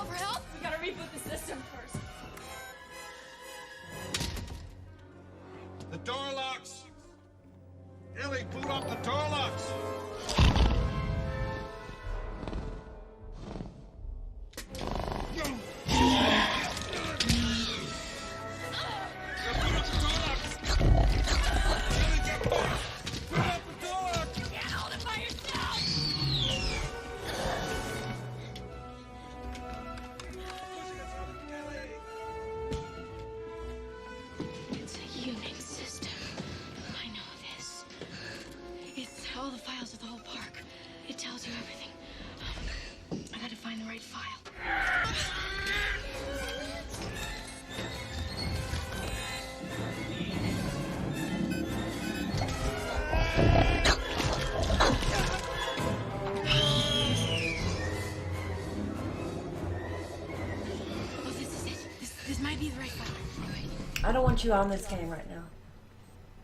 call for help? We gotta reboot the system first. The door locks! Ellie, boot up the door locks! It's a unit system. I know this. It's all the files of the whole park. It tells you everything. I gotta find the right file. Oh, this is it. This might be the right file. I don't want you on this game right now.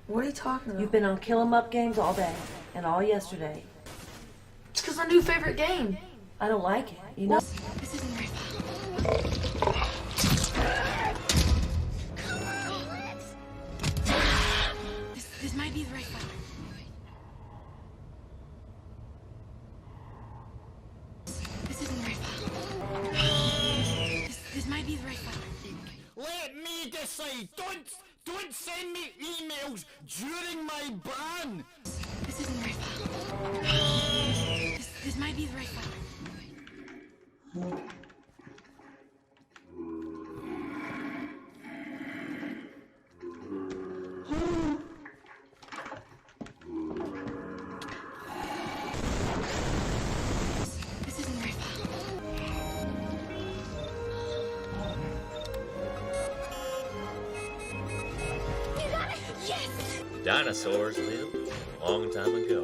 What are you talking about? You've been on kill 'em up games all day and all yesterday. It's because my new favorite game. I don't like it. You know. This isn't the right file. This might be the right file. This isn't the right file. This might be the right file. Let me decide. Don't send me emails during my ban. This isn't the right file. This might be the right file. This isn't the right file. You got it! Yes! Dinosaurs lived a long time ago.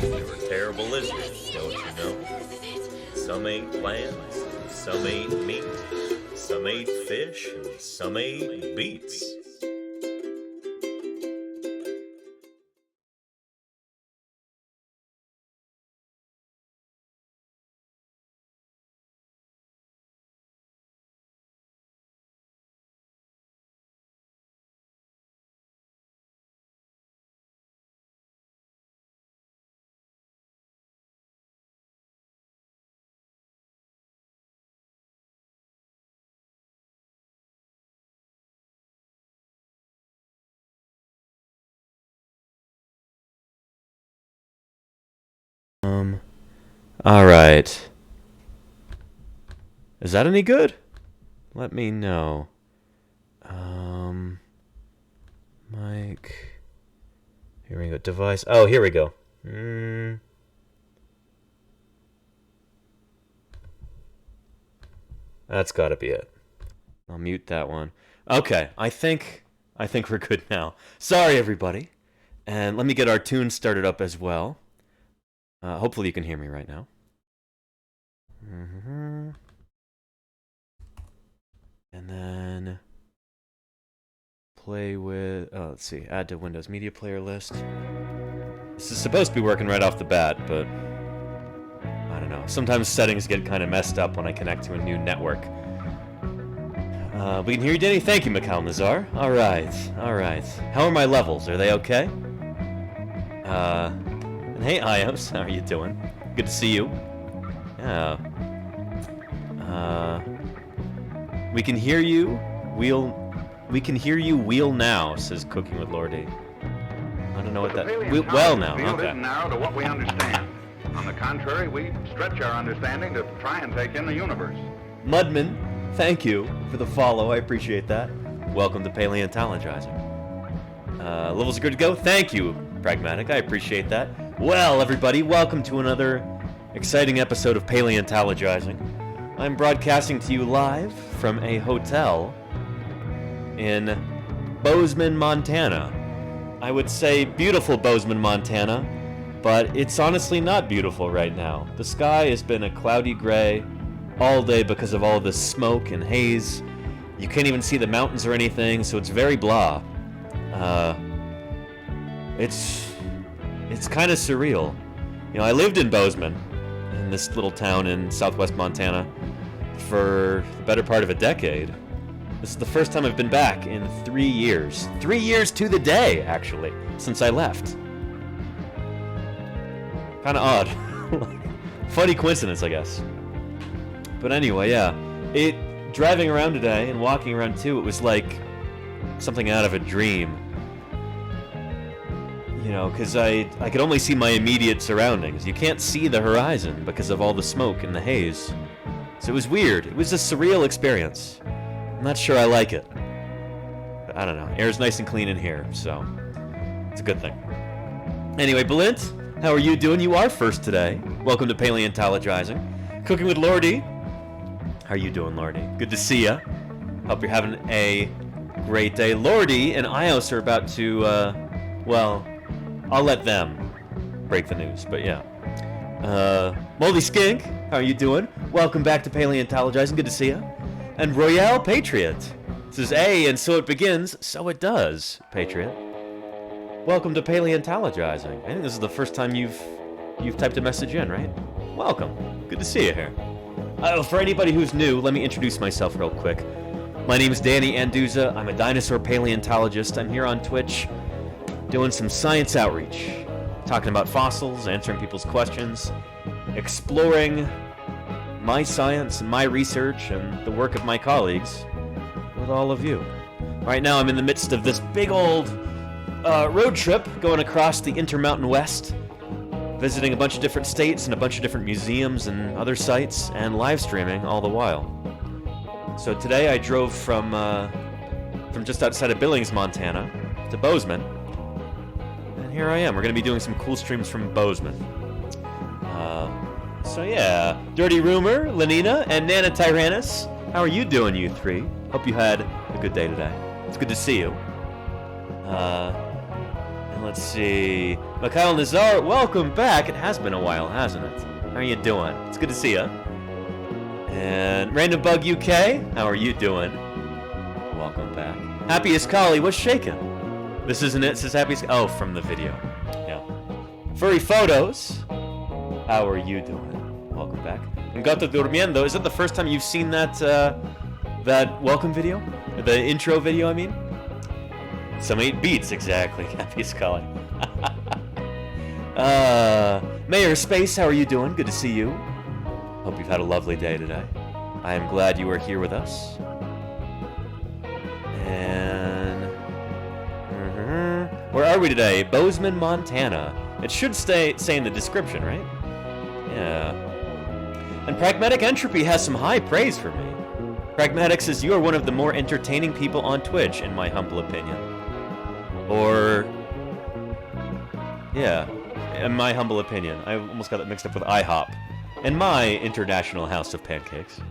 They were terrible lizards, don't you know? Some ate plants, some ate meat, some ate fish, and some ate beets. Alright. Is that any good? Let me know. Mic. Here we go. Device. Oh, here we go. That's gotta be it. I'll mute that one. Okay, I think we're good now. Sorry, everybody. And let me get our tune started up as well. Hopefully you can hear me right now. And then play with, let's see, add to Windows Media Player list. This is supposed to be working right off the bat, but I don't know. Sometimes settings get kind of messed up when I connect to a new network. We can hear you, Danny. Thank you, Mikhail Nazar. Alright. How are my levels? Are they okay? And hey, iios, how are you doing? Good to see you. Yeah. We can hear you. We can hear you wheel now, says Cooking with Laurdee. I don't know what that... Well now, okay. Isn't narrow to what we understand. On the contrary, we stretch our understanding to try and take in the universe. Mudman, thank you for the follow. I appreciate that. Welcome to Paleontologizing. Levels are good to go. Thank you, Pragmatic. I appreciate that. Well, everybody, welcome to another exciting episode of Paleontologizing. I'm broadcasting to you live from a hotel in Bozeman, Montana. I would say beautiful Bozeman, Montana, but it's honestly not beautiful right now. The sky has been a cloudy gray all day because of all this smoke and haze. You can't even see the mountains or anything, so it's very blah. It's kind of surreal. You know, I lived in Bozeman, in this little town in southwest Montana, for the better part of a decade. This is the first time I've been back in 3 years. 3 years to the day, actually, since I left. Kind of odd. Funny coincidence, I guess. But anyway, yeah. Driving around today and walking around too, it was like something out of a dream. You know, because I could only see my immediate surroundings. You can't see the horizon because of all the smoke and the haze. So it was weird. It was a surreal experience. I'm not sure I like it. But I don't know. Air's nice and clean in here, so it's a good thing. Anyway, Balint, how are you doing? You are first today. Welcome to Paleontologizing. Cooking with Laurdee. How are you doing, Laurdee? Good to see ya. Hope you're having a great day. Laurdee and iios are about to, well, I'll let them break the news, but yeah. Moldy Skink, how are you doing? Welcome back to Paleontologizing. Good to see ya. And Royale Patriot says, and so it begins, so it does, Patriot. Welcome to Paleontologizing. I think this is the first time you've typed a message in, right? Welcome. Good to see you here. For anybody who's new, let me introduce myself real quick. My name is Danny Anduza. I'm a dinosaur paleontologist. I'm here on Twitch doing some science outreach, talking about fossils, answering people's questions, exploring my science and my research and the work of my colleagues with all of you. Right now I'm in the midst of this big old road trip going across the Intermountain West, visiting a bunch of different states and a bunch of different museums and other sites, and live streaming all the while. So today I drove from just outside of Billings, Montana, to Bozeman, and here I am. We're going to be doing some cool streams from Bozeman. So yeah, Dirty Rumor, Lenina, and Nana Tyrannus, how are you doing, you three? Hope you had a good day today. It's good to see you. And let's see, Mikhail Nazar, welcome back. It has been a while, hasn't it? How are you doing? It's good to see you. And Random Bug UK, how are you doing? Welcome back. Happiest Collie, what's shaking? This isn't it, says Happiest. Oh, from the video. Yeah. Furry Photos, how are you doing? Welcome back. And Gato Durmiendo, is that the first time you've seen that that welcome video? The intro video, I mean? Some 8 beats, exactly. Happiest Collie. Mayor Space, how are you doing? Good to see you. Hope you've had a lovely day today. I am glad you are here with us. And where are we today? Bozeman, Montana. It should say in the description, right? Yeah. And Pragmatic Entropy has some high praise for me. Pragmatic says, you are one of the more entertaining people on Twitch, in my humble opinion. Or, yeah, in my humble opinion. I almost got that mixed up with IHOP. And my international house of pancakes.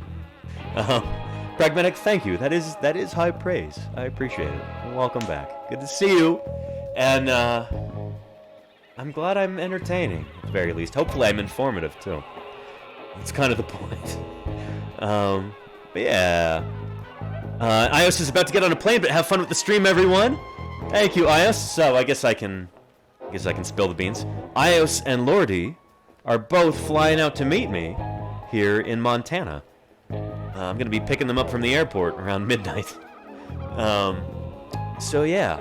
Pragmatic, thank you. That is high praise. I appreciate it. And welcome back. Good to see you. And I'm glad I'm entertaining, at the very least. Hopefully I'm informative, too. That's kind of the point. But yeah. iios is about to get on a plane, but have fun with the stream, everyone. Thank you, iios. So I guess I can spill the beans. iios and Laurdee are both flying out to meet me here in Montana. I'm going to be picking them up from the airport around midnight. So yeah,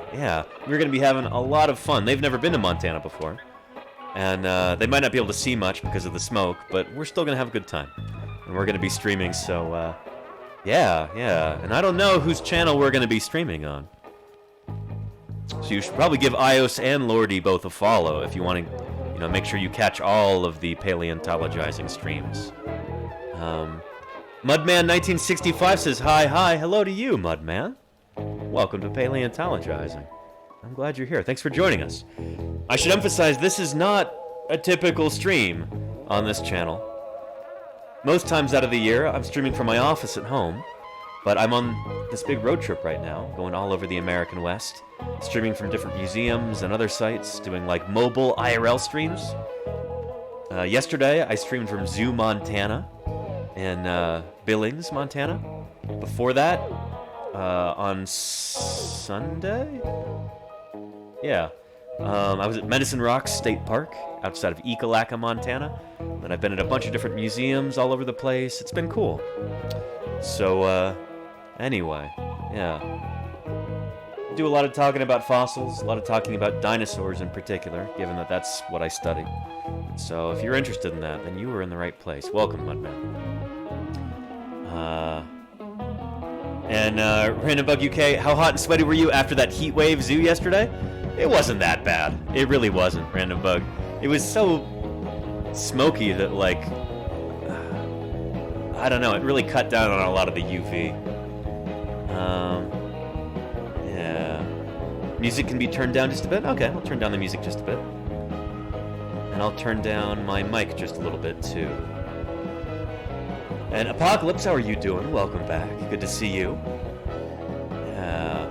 we're going to be having a lot of fun. They've never been to Montana before, and they might not be able to see much because of the smoke, but we're still going to have a good time. And we're going to be streaming, so yeah. And I don't know whose channel we're going to be streaming on. So you should probably give iios and Laurdee both a follow if you want to, make sure you catch all of the paleontologizing streams. Mudman1965 says, hi, hello to you, Mudman. Welcome to Paleontologizing. I'm glad you're here. Thanks for joining us. I should emphasize, this is not a typical stream on this channel. Most times out of the year, I'm streaming from my office at home, but I'm on this big road trip right now, going all over the American West, streaming from different museums and other sites, doing like mobile IRL streams. Yesterday, I streamed from Zoo, Montana, in Billings, Montana. Before that, on Sunday? Yeah. I was at Medicine Rocks State Park, outside of Ekalaka, Montana. And I've been at a bunch of different museums all over the place. It's been cool. So, anyway, yeah. Do a lot of talking about fossils, a lot of talking about dinosaurs in particular, given that that's what I study. So if you're interested in that, then you were in the right place. Welcome, Mudman. Random Bug UK, how hot and sweaty were you after that heat wave zoo yesterday? It wasn't that bad. It really wasn't, Random Bug. It was so smoky that, like, I don't know, it really cut down on a lot of the UV. Yeah. Music can be turned down just a bit? Okay, I'll turn down the music just a bit. And I'll turn down my mic just a little bit, too. And Apocalypse, how are you doing? Welcome back. Good to see you. Yeah.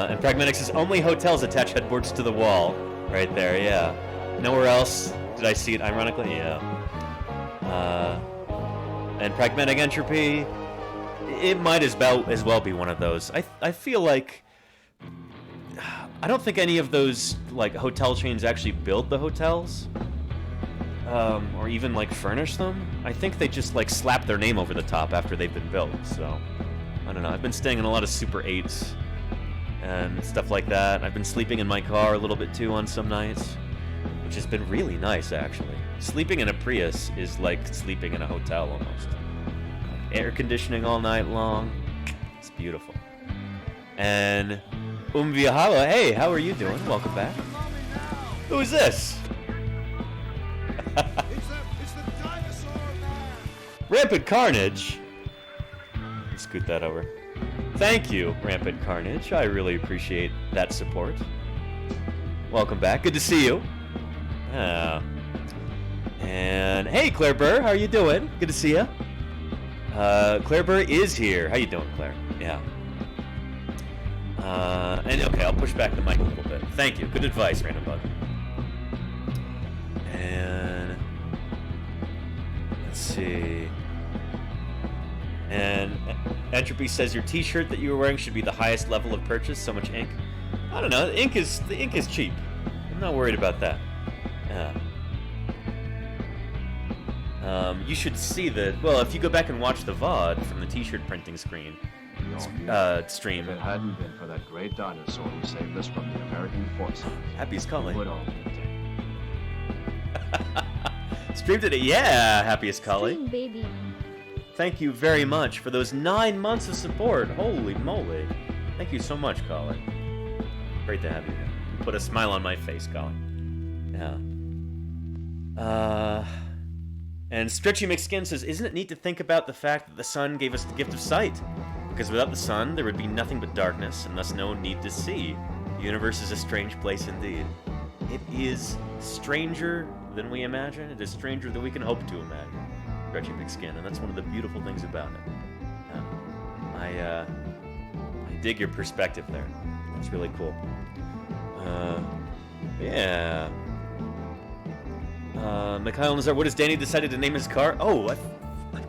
And Pragmatic says, only hotels attach headboards to the wall. Right there, yeah. Nowhere else did I see it, ironically? Yeah. And Pragmatic Entropy, it might as well be one of those. I feel like... I don't think any of those, like, hotel chains actually build the hotels. Or even, like, furnish them. I think they just, like, slap their name over the top after they've been built, so... I don't know, I've been staying in a lot of Super 8s and stuff like that. I've been sleeping in my car a little bit, too, on some nights, which has been really nice, actually. Sleeping in a Prius is like sleeping in a hotel, almost. Like, air conditioning all night long. It's beautiful. And... Viahala, hey, how are you doing? Welcome back. Who is this? It's the Dinosaur Man! Rampant Carnage. Let's scoot that over. Thank you, Rampant Carnage. I really appreciate that support. Welcome back. Good to see you. And hey, Claire Burr, how are you doing? Good to see you. Claire Burr is here. How you doing, Claire? Yeah. And okay, I'll push back the mic a little bit. Thank you. Good advice, Random Bug. And let's see. And Entropy says your T-shirt that you were wearing should be the highest level of purchase. So much ink. I don't know. The ink is cheap. I'm not worried about that. You should see the... Well, if you go back and watch the VOD from the T-shirt printing stream... If it hadn't been for that great dinosaur who saved us from the American forces... Happy's calling. Would all Streamed it, yeah, Happiest Collie. Stream, baby. Thank you very much for those 9 months of support. Holy moly. Thank you so much, Collie. Great to have you here. You put a smile on my face, Collie. Yeah. And Stretchy McSkin says, isn't it neat to think about the fact that the sun gave us the gift of sight? Because without the sun, there would be nothing but darkness, and thus no need to see. The universe is a strange place indeed. It is stranger than we imagine. It is stranger than we can hope to imagine. Stretchy McSkin, and that's one of the beautiful things about it. I dig your perspective there. That's really cool. Yeah. Mikhail Nazar, what has Danny decided to name his car? Oh, I've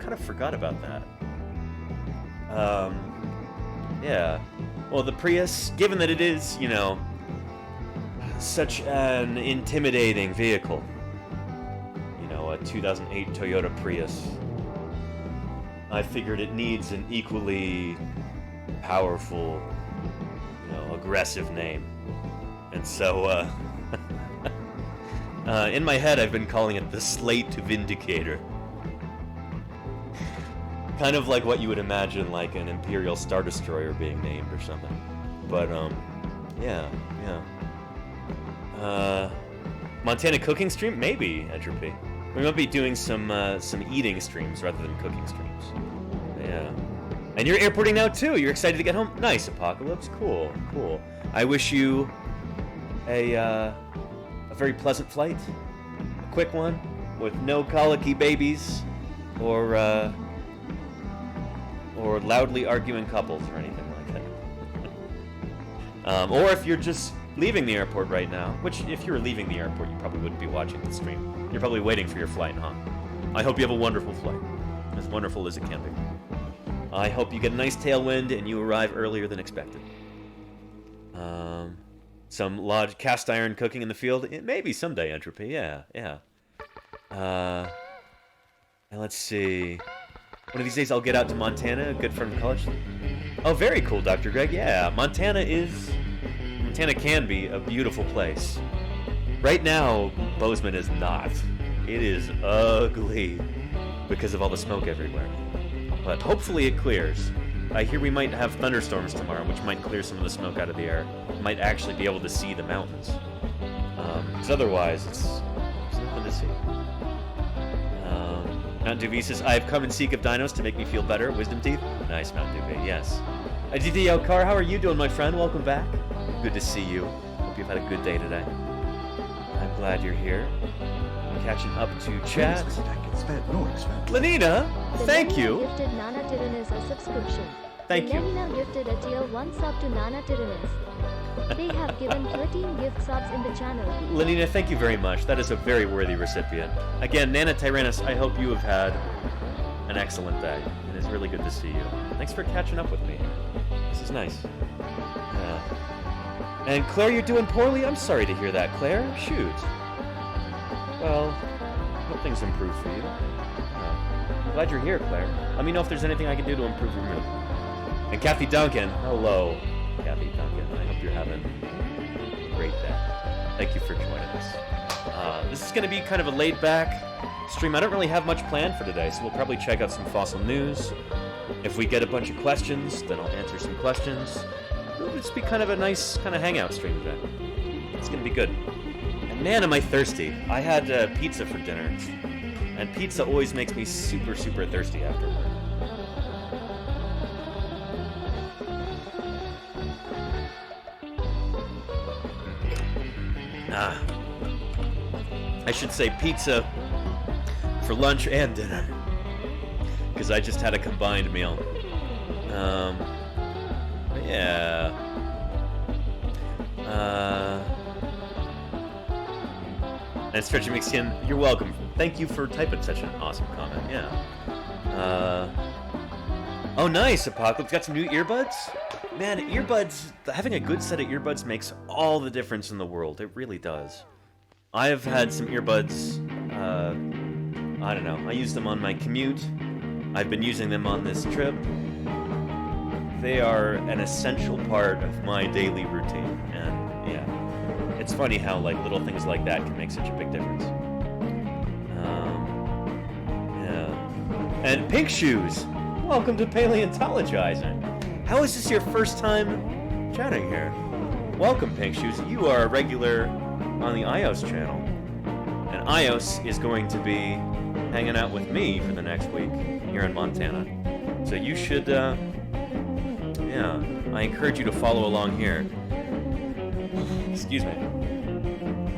kind of forgot about that. Yeah. Well, the Prius, given that it is, you know, such an intimidating vehicle. You know, a 2008 Toyota Prius. I figured it needs an equally powerful, you know, aggressive name. And so, in my head, I've been calling it the Slate Vindicator. Kind of like what you would imagine, like an Imperial Star Destroyer being named or something. But, yeah. Montana cooking stream? Maybe, Entropy. We might be doing some eating streams rather than cooking streams. Yeah. And you're airporting now, too. You're excited to get home? Nice, Apocalypse. Cool. I wish you a very pleasant flight. A quick one, with no colicky babies, or loudly arguing couples or anything like that. Or if you're just leaving the airport right now, which if you're leaving the airport, you probably wouldn't be watching the stream. You're probably waiting for your flight, huh? I hope you have a wonderful flight. As wonderful as it can be. I hope you get a nice tailwind and you arrive earlier than expected. Some large cast iron cooking in the field? Maybe someday, Entropy. Yeah. And let's see. One of these days I'll get out to Montana, a good friend from college. Oh, very cool, Dr. Greg. Yeah, Montana can be a beautiful place. Right now, Bozeman is not. It is ugly because of all the smoke everywhere. But hopefully it clears. I hear we might have thunderstorms tomorrow, which might clear some of the smoke out of the air. Might actually be able to see the mountains. Because otherwise, it's nothing to see. Mountain Dew says, I've come and seek of dinos to make me feel better. Wisdom teeth? Nice, Mountain Dew, yes. DDL Car, how are you doing, my friend? Welcome back. Good to see you. Hope you've had a good day today. I'm glad you're here. I'm catching up to chat. Lenina, thank you. Gifted Nana Tyrannus a subscription. Thank you. Lenina gifted a tier 1 sub to Nana Tyrannus. They have given 13 gift subs in the channel. Lenina, thank you very much. That is a very worthy recipient. Again, Nana Tyrannus, I hope you have had an excellent day. It is really good to see you. Thanks for catching up with me. This is nice. And Claire, you're doing poorly? I'm sorry to hear that, Claire. Shoot. Well, hope things improve for you. Glad you're here, Claire. Let me know if there's anything I can do to improve your mood. And Kathy Duncan, hello. Kathy Duncan, I hope you're having a great day. Thank you for joining us. This is going to be kind of a laid-back stream. I don't really have much planned for today, so we'll probably check out some fossil news. If we get a bunch of questions, then I'll answer some questions. It'll just be kind of a nice kind of hangout stream today. It's going to be good. And man, am I thirsty. I had pizza for dinner, and pizza always makes me super, super thirsty afterward. I should say pizza for lunch and dinner, because I just had a combined meal. Yeah. And Stretchy McSkin, you're welcome. Thank you for typing such an awesome comment. Yeah. Oh, nice, Apocalypse. Got some new earbuds? Man, earbuds, having a good set of earbuds makes all the difference in the world. It really does. I've had some earbuds, I don't know. I use them on my commute. I've been using them on this trip. They are an essential part of my daily routine. And, yeah, it's funny how, like, little things like that can make such a big difference. Yeah. And Pink Shoes, welcome to Paleontologizing. How is this your first time chatting here? Welcome, Pink Shoes. You are a regular on the iios channel. And iios is going to be hanging out with me for the next week here in Montana. So you should, yeah, I encourage you to follow along here. Excuse me.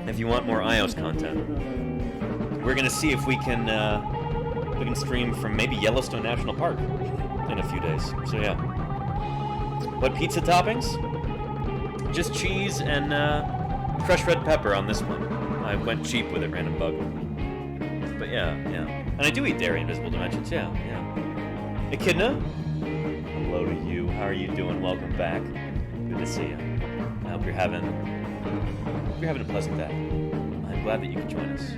If you want more iios content. We're going to see if we can stream from maybe Yellowstone National Park in a few days. So yeah. What pizza toppings? Just cheese and crushed red pepper on this one. I went cheap with it, random bug. But yeah. And I do eat dairy, Invisible Dimensions, yeah. Echidna? Hello to you. How are you doing? Welcome back. Good to see you. I hope you're having a pleasant day. I'm glad that you could join us.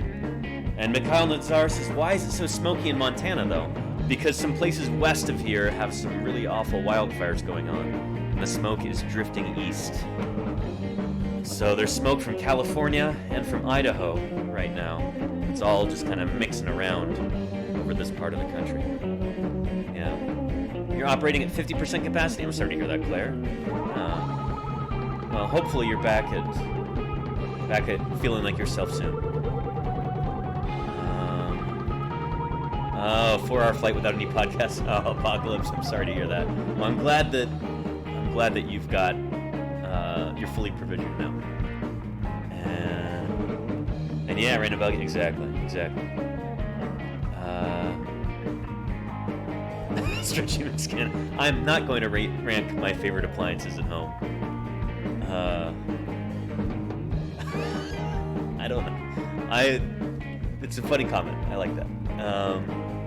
And Mikhail Nazar says, why is it so smoky in Montana, though? Because some places west of here have some really awful wildfires going on, and the smoke is drifting east. So there's smoke from California and from Idaho right now. It's all just kind of mixing around over this part of the country. Yeah. You're operating at 50% capacity? I'm sorry to hear that, Claire. Well, hopefully you're back at feeling like yourself soon. 4-hour flight without any podcasts. Oh, Apocalypse. I'm sorry to hear that. Well, I'm glad that you've got you're fully provisioned now. And yeah, random bug. Exactly. Stretchy skin. I'm not going to rank my favorite appliances at home. I don't know. It's a funny comment. I like that.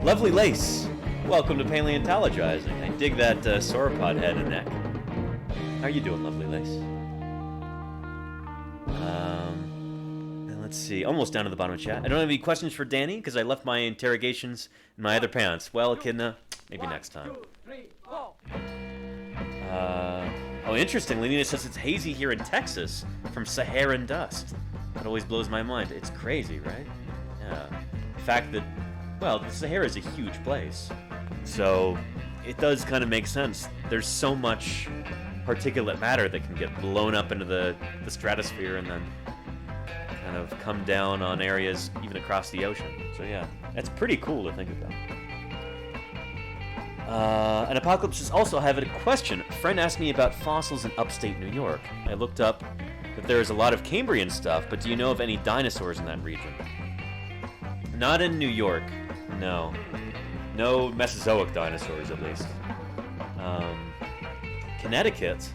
Lovely Lace, welcome to Paleontologizing. I dig that sauropod head and neck. How are you doing, Lovely Lace? And let's let's see. Almost down to the bottom of chat. I don't have any questions for Danny because I left my interrogations in my other pants. Well, Echidna, maybe next time. Oh, interestingly, Nina says it's hazy here in Texas from Saharan dust. That always blows my mind. It's crazy, right? Yeah. The fact that, well, the Sahara is a huge place. So it does kind of make sense. There's so much particulate matter that can get blown up into the stratosphere and then kind of come down on areas even across the ocean. So yeah, that's pretty cool to think about. And Apocalypse is also having a question. A friend asked me about fossils in upstate New York. I looked up that there is a lot of Cambrian stuff, but do you know of any dinosaurs in that region? Not in New York, no. No Mesozoic dinosaurs, at least. Connecticut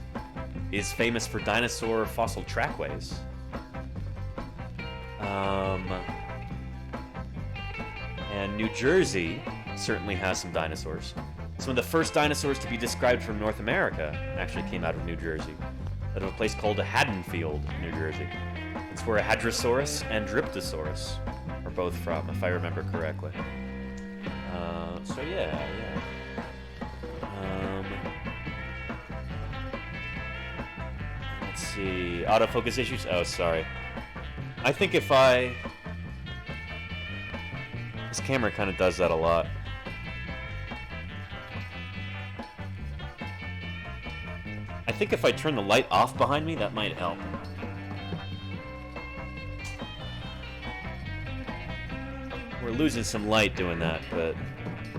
is famous for dinosaur fossil trackways. And New Jersey certainly has some dinosaurs. Some of the first dinosaurs to be described from North America actually came out of New Jersey, out of a place called Haddonfield, New Jersey. It's where a Hadrosaurus and Dryptosaurus are both from, if I remember correctly. So yeah. Let's see, autofocus issues. Oh, sorry. I think if this camera kind of does that a lot. I think if I turn the light off behind me, that might help. We're losing some light doing that, but...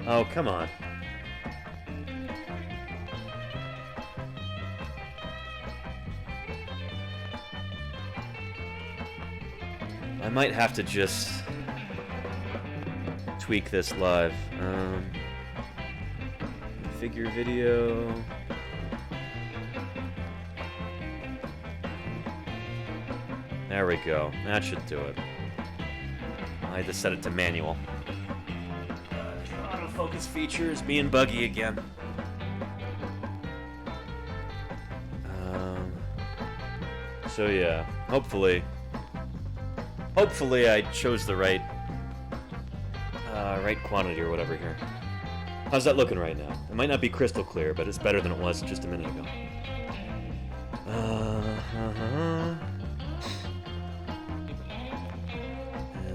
Oh, come on. I might have to just tweak this live. Figure video... There we go. That should do it. I had to set it to manual. Autofocus features being buggy again. So yeah, hopefully I chose the right quantity or whatever here. How's that looking right now? It might not be crystal clear, but it's better than it was just a minute ago.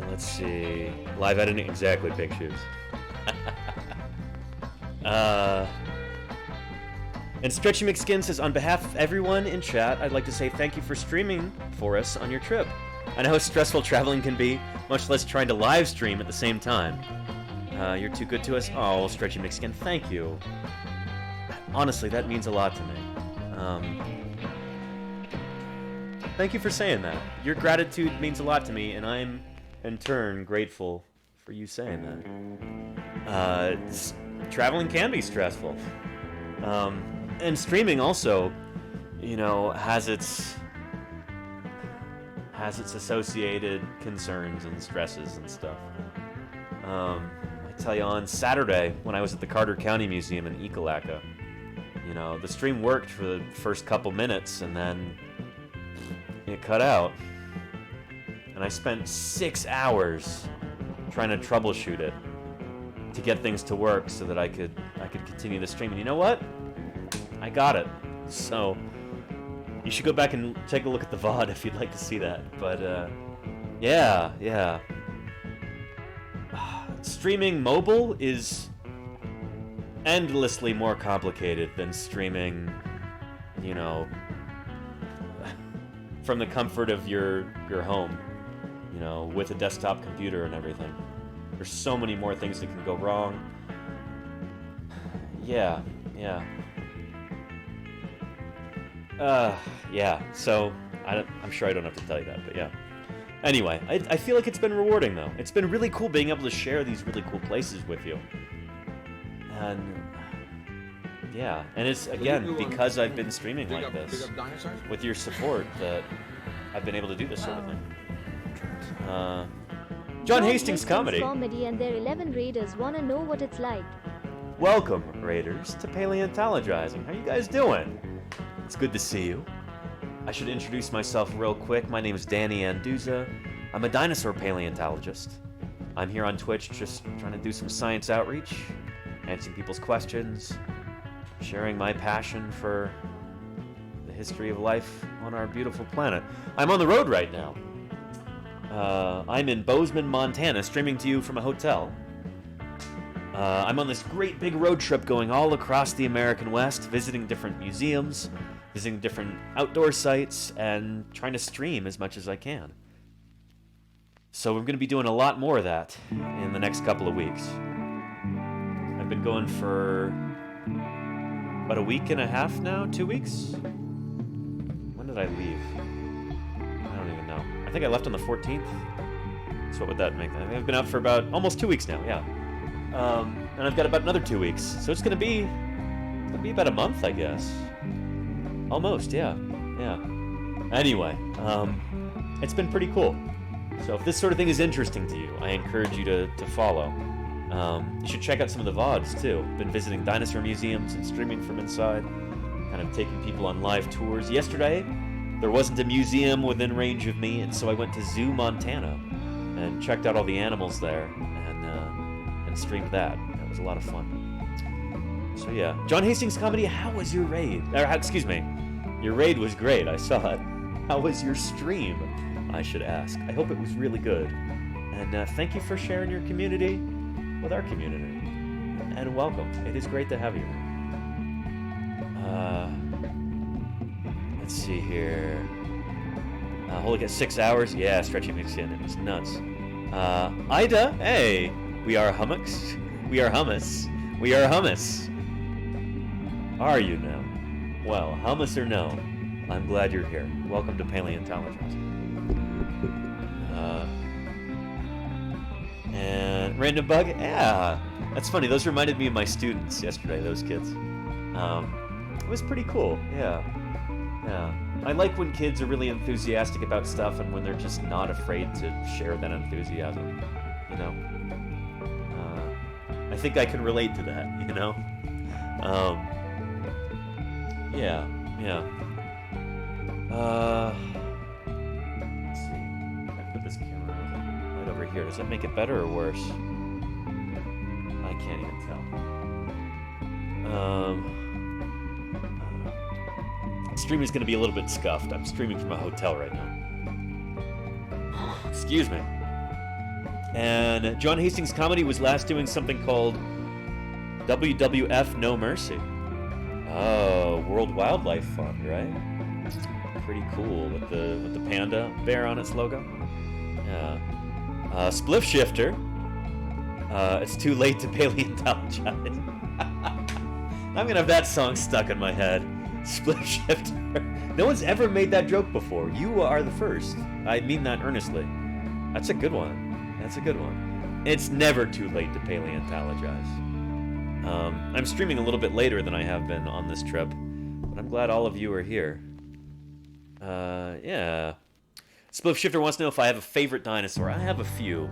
Let's see. Live editing, exactly, Big Shoes. And Stretchy McSkin says, on behalf of everyone in chat, I'd like to say thank you for streaming for us on your trip. I know how stressful traveling can be, much less trying to live stream at the same time. You're too good to us. Oh, Stretchy McSkin, thank you. Honestly, that means a lot to me. Thank you for saying that. Your gratitude means a lot to me, and I'm... in turn, grateful for you saying that. Traveling can be stressful. And streaming also, you know, has its associated concerns and stresses and stuff. I tell you, on Saturday, when I was at the Carter County Museum in Ekalaka, you know, the stream worked for the first couple minutes, and then it cut out. And I spent 6 hours trying to troubleshoot it to get things to work so that I could continue the stream. And you know what? I got it. So you should go back and take a look at the VOD if you'd like to see that. But yeah. Streaming mobile is endlessly more complicated than streaming, you know, from the comfort of your home. You know, with a desktop computer and everything. There's so many more things that can go wrong. Yeah. So, I'm sure I don't have to tell you that, but yeah. Anyway, I feel like it's been rewarding, though. It's been really cool being able to share these really cool places with you. And... yeah, and it's, again, because I've been streaming like this, with your support, that I've been able to do this sort of thing. John Hastings comedy. And their 11 raiders wanna know what it's like. Welcome, Raiders, to Paleontologizing. How you guys doing? It's good to see you. I should introduce myself real quick. My name is Danny Anduza. I'm a dinosaur paleontologist. I'm here on Twitch just trying to do some science outreach, answering people's questions, sharing my passion for the history of life on our beautiful planet. I'm on the road right now. I'm in Bozeman, Montana, streaming to you from a hotel. I'm on this great big road trip going all across the American West, visiting different museums, visiting different outdoor sites, and trying to stream as much as I can. So we're going to be doing a lot more of that in the next couple of weeks. I've been going for about a week and a half now, 2 weeks? When did I leave? I don't even know. I think I left on the 14th. So what would that make? I've been out for about almost 2 weeks now, yeah. And I've got about another 2 weeks. So it's going to be about a month, I guess. Almost, yeah. Anyway, it's been pretty cool. So if this sort of thing is interesting to you, I encourage you to follow. You should check out some of the VODs, too. Been visiting dinosaur museums and streaming from inside, kind of taking people on live tours. Yesterday, there wasn't a museum within range of me, and so I went to Zoo, Montana, and checked out all the animals there, and streamed that. That was a lot of fun. So yeah. John Hastings Comedy, how was your raid? Excuse me. Your raid was great, I saw it. How was your stream? I should ask. I hope it was really good. And thank you for sharing your community with our community. And welcome. It is great to have you. Let's see here. Holy cow, 6 hours? Yeah, stretching mix in. It was nuts. Ida, hey! We are hummocks. We are hummus. We are hummus. Are you now? Well, hummus or no, I'm glad you're here. Welcome to Paleontologizing. And Random Bug, yeah, that's funny. Those reminded me of my students yesterday, those kids. It was pretty cool, yeah. I like when kids are really enthusiastic about stuff and when they're just not afraid to share that enthusiasm, you know? I think I can relate to that, you know? Yeah. Let's see. I put this camera right over here. Does that make it better or worse? I can't even tell. Stream is going to be a little bit scuffed. I'm streaming from a hotel right now. Excuse me. And John Hastings Comedy was last doing something called WWF No Mercy. Oh, World Wildlife Fund, right? Pretty cool with the panda bear on its logo. Yeah. Spliff Shifter. It's too late to paleontologize. I'm gonna have that song stuck in my head. Spliff Shifter. No one's ever made that joke before. You are the first. I mean that earnestly. That's a good one. It's never too late to paleontologize. I'm streaming a little bit later than I have been on this trip, but I'm glad all of you are here. Yeah. Spliff Shifter wants to know if I have a favorite dinosaur. I have a few.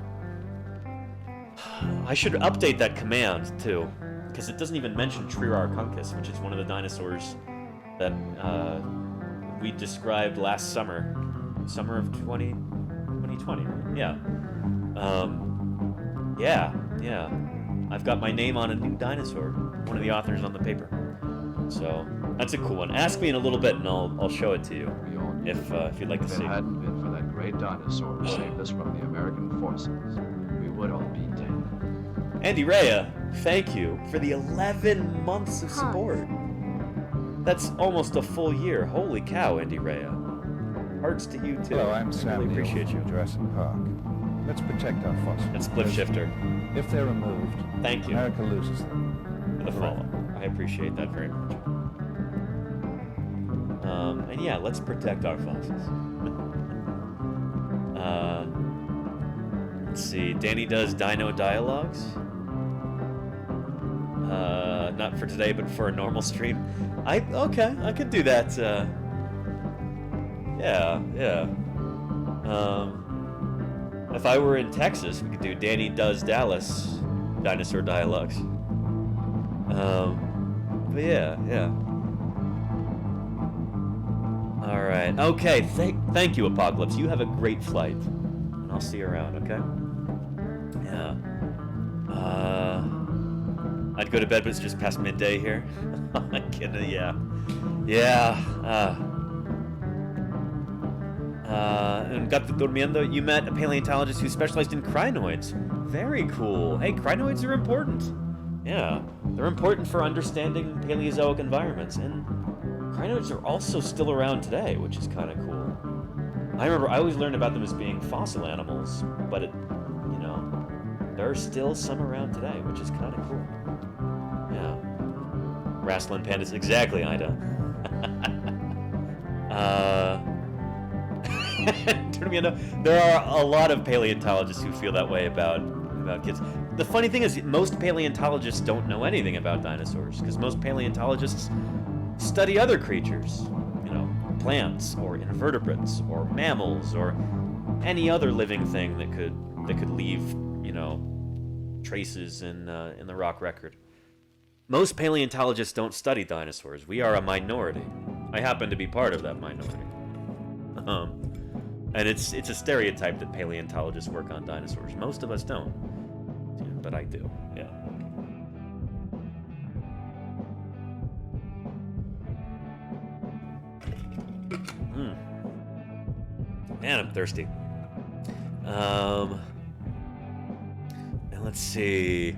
I should update that command, too, because it doesn't even mention Triarchunkus, which is one of the dinosaurs that we described last summer. Summer of 2020, right? Yeah. Yeah. I've got my name on a new dinosaur, one of the authors on the paper. So that's a cool one. Ask me in a little bit, and I'll show it to you if you'd like to see. If it hadn't been for that great dinosaur who saved us from the American forces, we would all be dead. Andy Rea, thank you for the 11 months of support. That's almost a full year. Holy cow, Andy Rea. Hearts to you too. Hello, I'm Sam. Really appreciate you. Jurassic Park. Let's protect our fossils. That's Spliff Shifter. If they're removed, thank you. America loses them. For the follow. I appreciate that very much. And yeah, let's protect our fossils. Let's see. Danny does Dino Dialogues. Not for today, but for a normal stream. Okay, I could do that. Yeah. If I were in Texas, we could do Danny Does Dallas Dinosaur Dialogues. But yeah. All right. Okay. Thank you, Apocalypse. You have a great flight, and I'll see you around, okay? Yeah. I'd go to bed, but it's just past midday here. I'm kidding, yeah. Yeah, and Gato Durmiendo, you met a paleontologist who specialized in crinoids. Very cool. Hey, crinoids are important. Yeah, they're important for understanding Paleozoic environments, and crinoids are also still around today, which is kind of cool. I remember I always learned about them as being fossil animals, but there are still some around today, which is kind of cool. Yeah. Wrestling pandas, exactly, Ida. There are a lot of paleontologists who feel that way about kids. The funny thing is, most paleontologists don't know anything about dinosaurs, because most paleontologists study other creatures, plants or invertebrates or mammals or any other living thing that could leave, traces in the rock record. Most paleontologists don't study dinosaurs. We are a minority. I happen to be part of that minority. And it's a stereotype that paleontologists work on dinosaurs. Most of us don't, but I do. Yeah. Man, I'm thirsty. And let's see.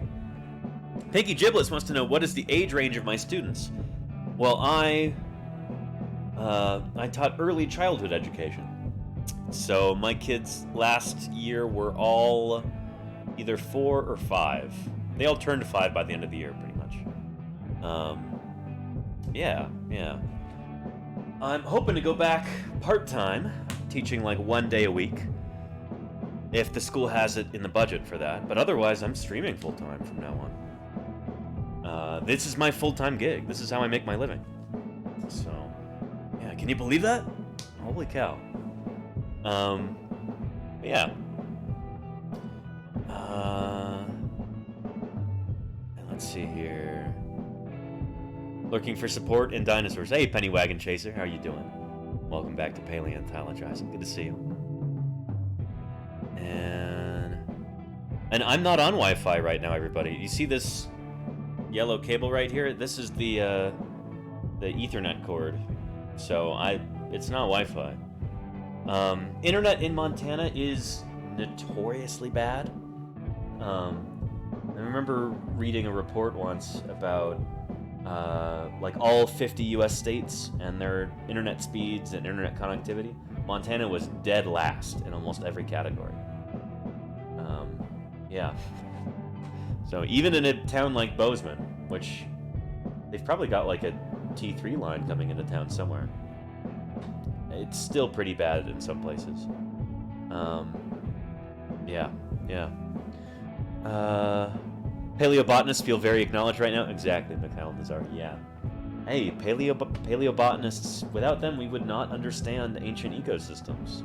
Pinky Giblets wants to know, what is the age range of my students? Well, I taught early childhood education. So my kids last year were all either 4 or 5. They all turned 5 by the end of the year, pretty much. Yeah. I'm hoping to go back part-time, teaching like 1 day a week, if the school has it in the budget for that. But otherwise, I'm streaming full-time from now on. This is my full-time gig. This is how I make my living. So, yeah, can you believe that? Holy cow. Yeah. And let's see here. Looking for support in dinosaurs. Hey, Penny Wagon Chaser, how are you doing? Welcome back to Paleontologizing. Good to see you. And I'm not on Wi-Fi right now, everybody. You see this yellow cable right here? This is the Ethernet cord. So it's not Wi-Fi. Internet in Montana is notoriously bad. I remember reading a report once about like all 50 US states and their internet speeds and internet connectivity. Montana was dead last in almost every category. Yeah. So even in a town like Bozeman, which they've probably got like a T3 line coming into town somewhere, it's still pretty bad in some places. Yeah. Paleobotanists feel very acknowledged right now. Exactly, Mikhail Nazar. Yeah. Hey, paleobotanists, without them, we would not understand ancient ecosystems.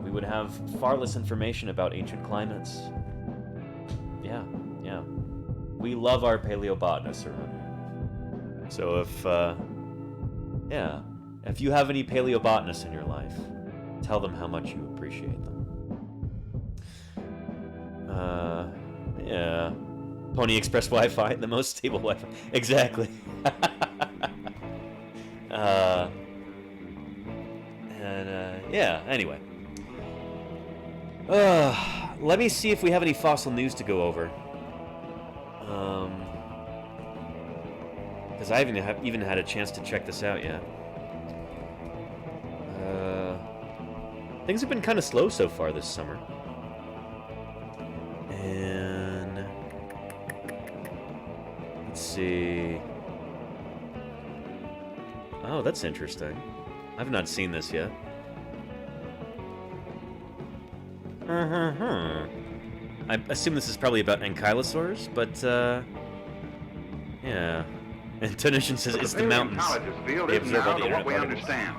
We would have far less information about ancient climates. Yeah. We love our paleobotanists around here. So if you have any paleobotanists in your life, tell them how much you appreciate them. Yeah. Pony Express Wi-Fi, the most stable Wi-Fi. Exactly. Yeah, anyway. Let me see if we have any fossil news to go over. Because I haven't even had a chance to check this out yet. Things have been kind of slow so far this summer. And let's see. Oh, that's interesting. I've not seen this yet. I assume this is probably about ankylosaurs, but yeah. And Tunisian says it's the mountains. Paleontologist field They is observe now all the to what we internet particles. understand.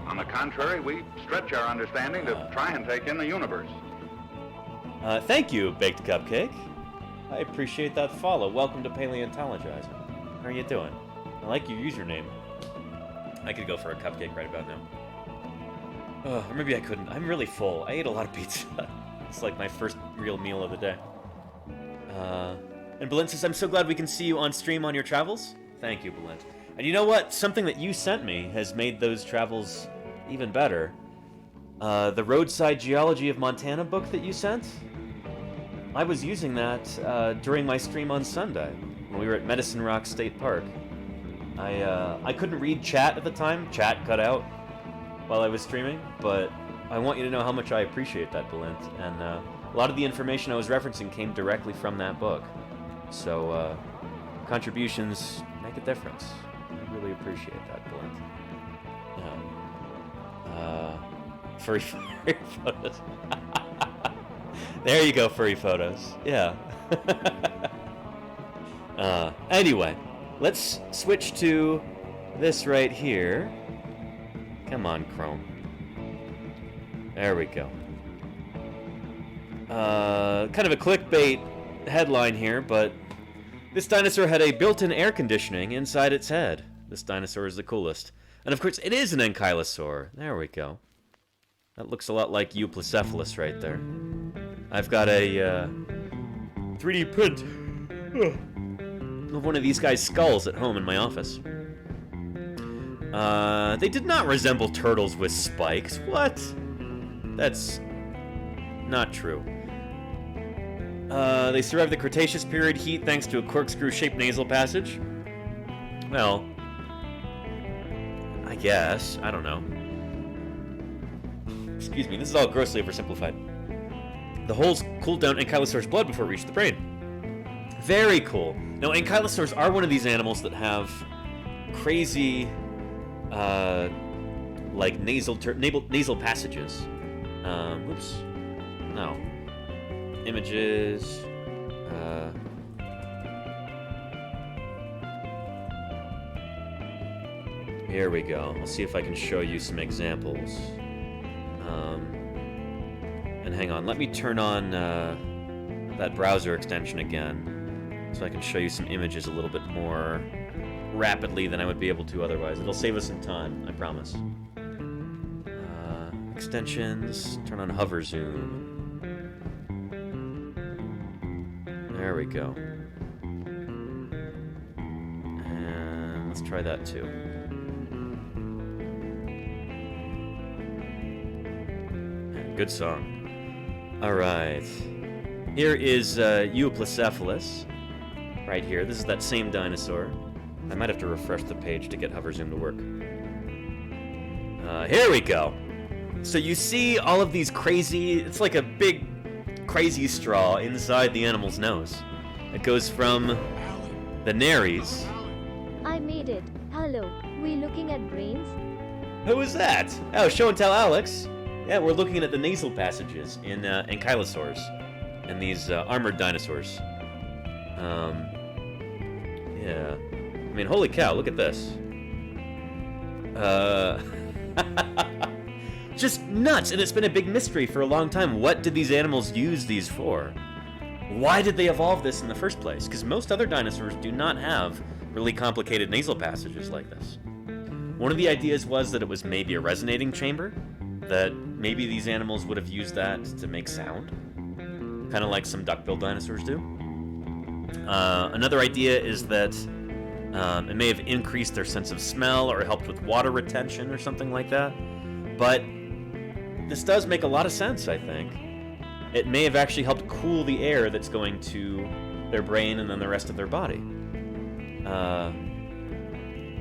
On the contrary, we stretch our understanding to try and take in the universe. Thank you, Baked Cupcake. I appreciate that follow. Welcome to Paleontologizing. How are you doing? I like your username. I could go for a cupcake right about now. Or maybe I couldn't. I'm really full. I ate a lot of pizza. It's like my first real meal of the day. And Belint says, I'm so glad we can see you on stream on your travels. Thank you, Belint. And you know what? Something that you sent me has made those travels even better. The Roadside Geology of Montana book that you sent, I was using that during my stream on Sunday when we were at Medicine Rock State Park. I couldn't read chat at the time. Chat cut out while I was streaming, but I want you to know how much I appreciate that, Belint. And a lot of the information I was referencing came directly from that book. So contributions make a difference. I really appreciate that, Belint. Furry photos. There you go, furry photos. Yeah. Anyway, let's switch to this right here. Come on, Chrome. There we go. Kind of a clickbait headline here, but this dinosaur had a built-in air conditioning inside its head. This dinosaur is the coolest. And of course, it is an ankylosaur. There we go. That looks a lot like Euplocephalus right there. I've got a 3D print of one of these guys' skulls at home in my office. They did not resemble turtles with spikes. What? That's not true. They survived the Cretaceous period heat thanks to a corkscrew-shaped nasal passage. Well, I guess. I don't know. Excuse me, this is all grossly oversimplified. The holes cooled down ankylosaur's blood before it reached the brain. Very cool. Now, ankylosaurs are one of these animals that have crazy, like nasal passages. Oops. No. Images. Here we go. I'll see if I can show you some examples. And hang on, let me turn on that browser extension again so I can show you some images a little bit more rapidly than I would be able to otherwise. It'll save us some time, I promise. Extensions, turn on hover zoom. There we go. And let's try that too. Good song. Alright. Here is Euplocephalus. Right here. This is that same dinosaur. I might have to refresh the page to get hover zoom to work. Here we go. So you see all of these crazy... It's like a big crazy straw inside the animal's nose. It goes from the nares. I made it. Hello. We looking at brains? Who is that? Oh, show and tell Alex. Yeah, we're looking at the nasal passages in ankylosaurs and these armored dinosaurs. Yeah. I mean, holy cow, look at this. Just nuts, and it's been a big mystery for a long time. What did these animals use these for? Why did they evolve this in the first place? Because most other dinosaurs do not have really complicated nasal passages like this. One of the ideas was that it was maybe a resonating chamber, that maybe these animals would have used that to make sound, kind of like some duck-billed dinosaurs do. Another idea is that it may have increased their sense of smell or helped with water retention or something like that. But this does make a lot of sense, I think. It may have actually helped cool the air that's going to their brain and then the rest of their body.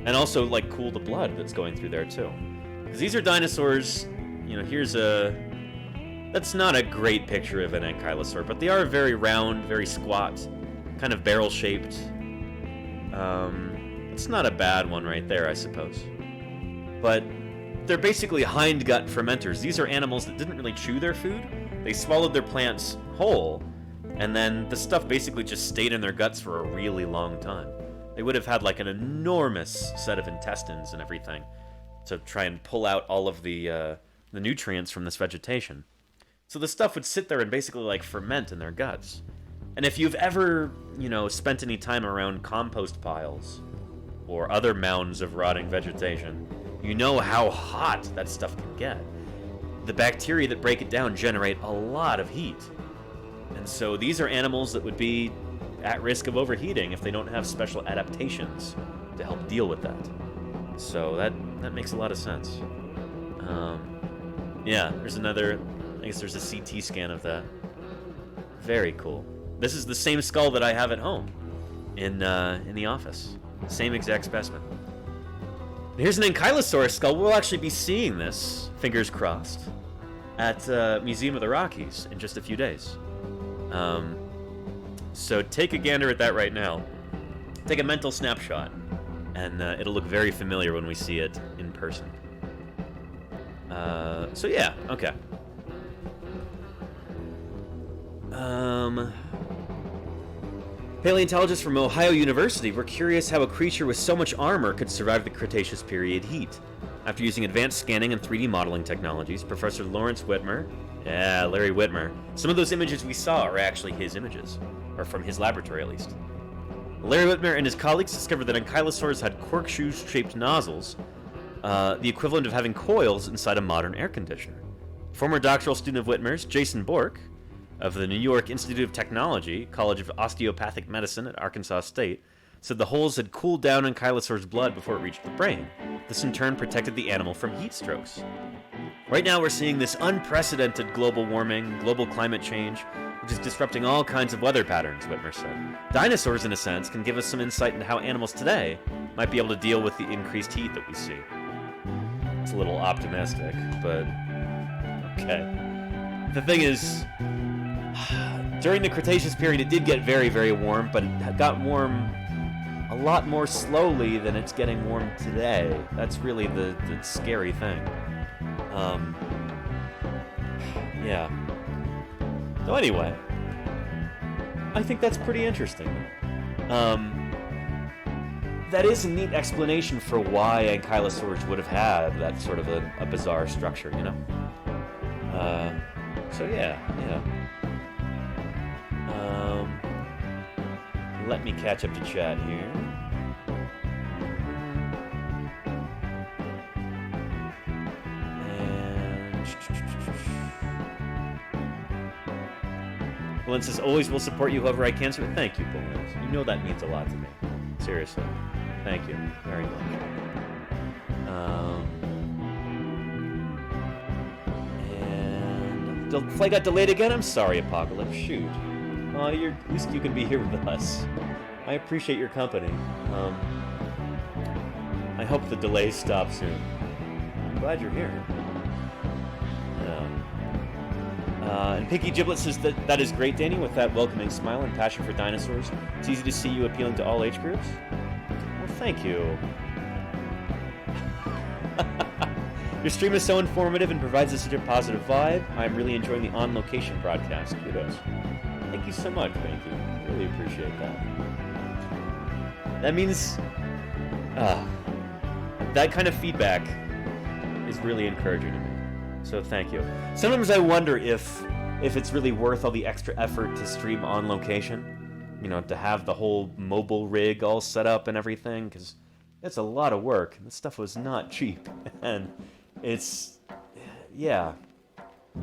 And also, like, cool the blood that's going through there, too. Because these are dinosaurs, you know, here's a... That's not a great picture of an ankylosaur, but they are very round, very squat, kind of barrel-shaped. It's not a bad one right there, I suppose. But they're basically hindgut fermenters. These are animals that didn't really chew their food. They swallowed their plants whole, and then the stuff basically just stayed in their guts for a really long time. They would have had like an enormous set of intestines and everything to try and pull out all of the nutrients from this vegetation. So the stuff would sit there and basically like ferment in their guts. And if you've ever, you know, spent any time around compost piles or other mounds of rotting vegetation, you know how hot that stuff can get. the bacteria that break it down generate a lot of heat. And so these are animals that would be at risk of overheating if they don't have special adaptations to help deal with that. So that makes a lot of sense. Yeah, there's another, I guess there's a CT scan of that. Very cool. This is the same skull that I have at home in the office. Same exact specimen. Here's an Ankylosaurus skull. We'll actually be seeing this, fingers crossed, at Museum of the Rockies in just a few days. So take a gander at that right now. Take a mental snapshot, and it'll look very familiar when we see it in person. So yeah, okay. Paleontologists from Ohio University were curious how a creature with so much armor could survive the Cretaceous period heat. After using advanced scanning and 3D modeling technologies, Professor Lawrence Whitmer, Larry Whitmer, some of those images we saw are actually his images, or from his laboratory at least. Larry Whitmer and his colleagues discovered that ankylosaurs had corkscrew-shaped nozzles, the equivalent of having coils inside a modern air conditioner. Former doctoral student of Whitmer's, Jason Bork, of the New York Institute of Technology, College of Osteopathic Medicine at Arkansas State, said the holes had cooled down ankylosaur's blood before it reached the brain. This in turn protected the animal from heat strokes. Right now we're seeing this unprecedented global warming, global climate change, which is disrupting all kinds of weather patterns, Whitmer said. Dinosaurs, in a sense, can give us some insight into how animals today might be able to deal with the increased heat that we see. It's a little optimistic, but okay. The thing is, during the Cretaceous period, it did get very, very warm, but it got warm a lot more slowly than it's getting warm today. That's really the scary thing. Yeah. So anyway, I think that's pretty interesting. That is a neat explanation for why ankylosaurs would have had that sort of a bizarre structure, you know? So yeah. Let me catch up to chat here. Bolin says, always will support you however I can. So thank you, Bolin. You know that means a lot to me. Seriously. Thank you very much. And the flight got delayed again? I'm sorry, Apocalypse. Shoot. At least you can be here with us. I appreciate your company. I hope the delays stop soon. I'm glad you're here. And Pinky Giblet says that is great, Danny, with that welcoming smile and passion for dinosaurs. It's easy to see you appealing to all age groups. Well, thank you. Your stream is so informative and provides us such a positive vibe. I'm really enjoying the on-location broadcast. Kudos. Thank you so much, Pinky. Really appreciate that. That means... that kind of feedback is really encouraging to me. So thank you. Sometimes I wonder if it's really worth all the extra effort to stream on location. You know, to have the whole mobile rig all set up and everything, because it's a lot of work. This stuff was not cheap. And it's... yeah.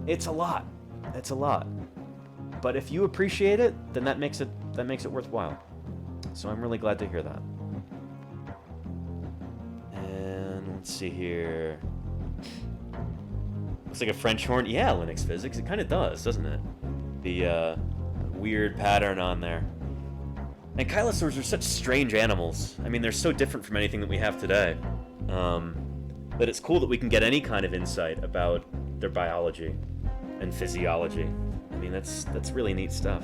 It's a lot. It's a lot. But if you appreciate it, then that makes it worthwhile. So I'm really glad to hear that. And let's see here. Looks like a French horn. Yeah, Linux Physics. It kind of does, doesn't it? The weird pattern on there. And ankylosaurs are such strange animals. I mean, they're so different from anything that we have today. That it's cool that we can get any kind of insight about their biology and physiology. I mean, that's really neat stuff.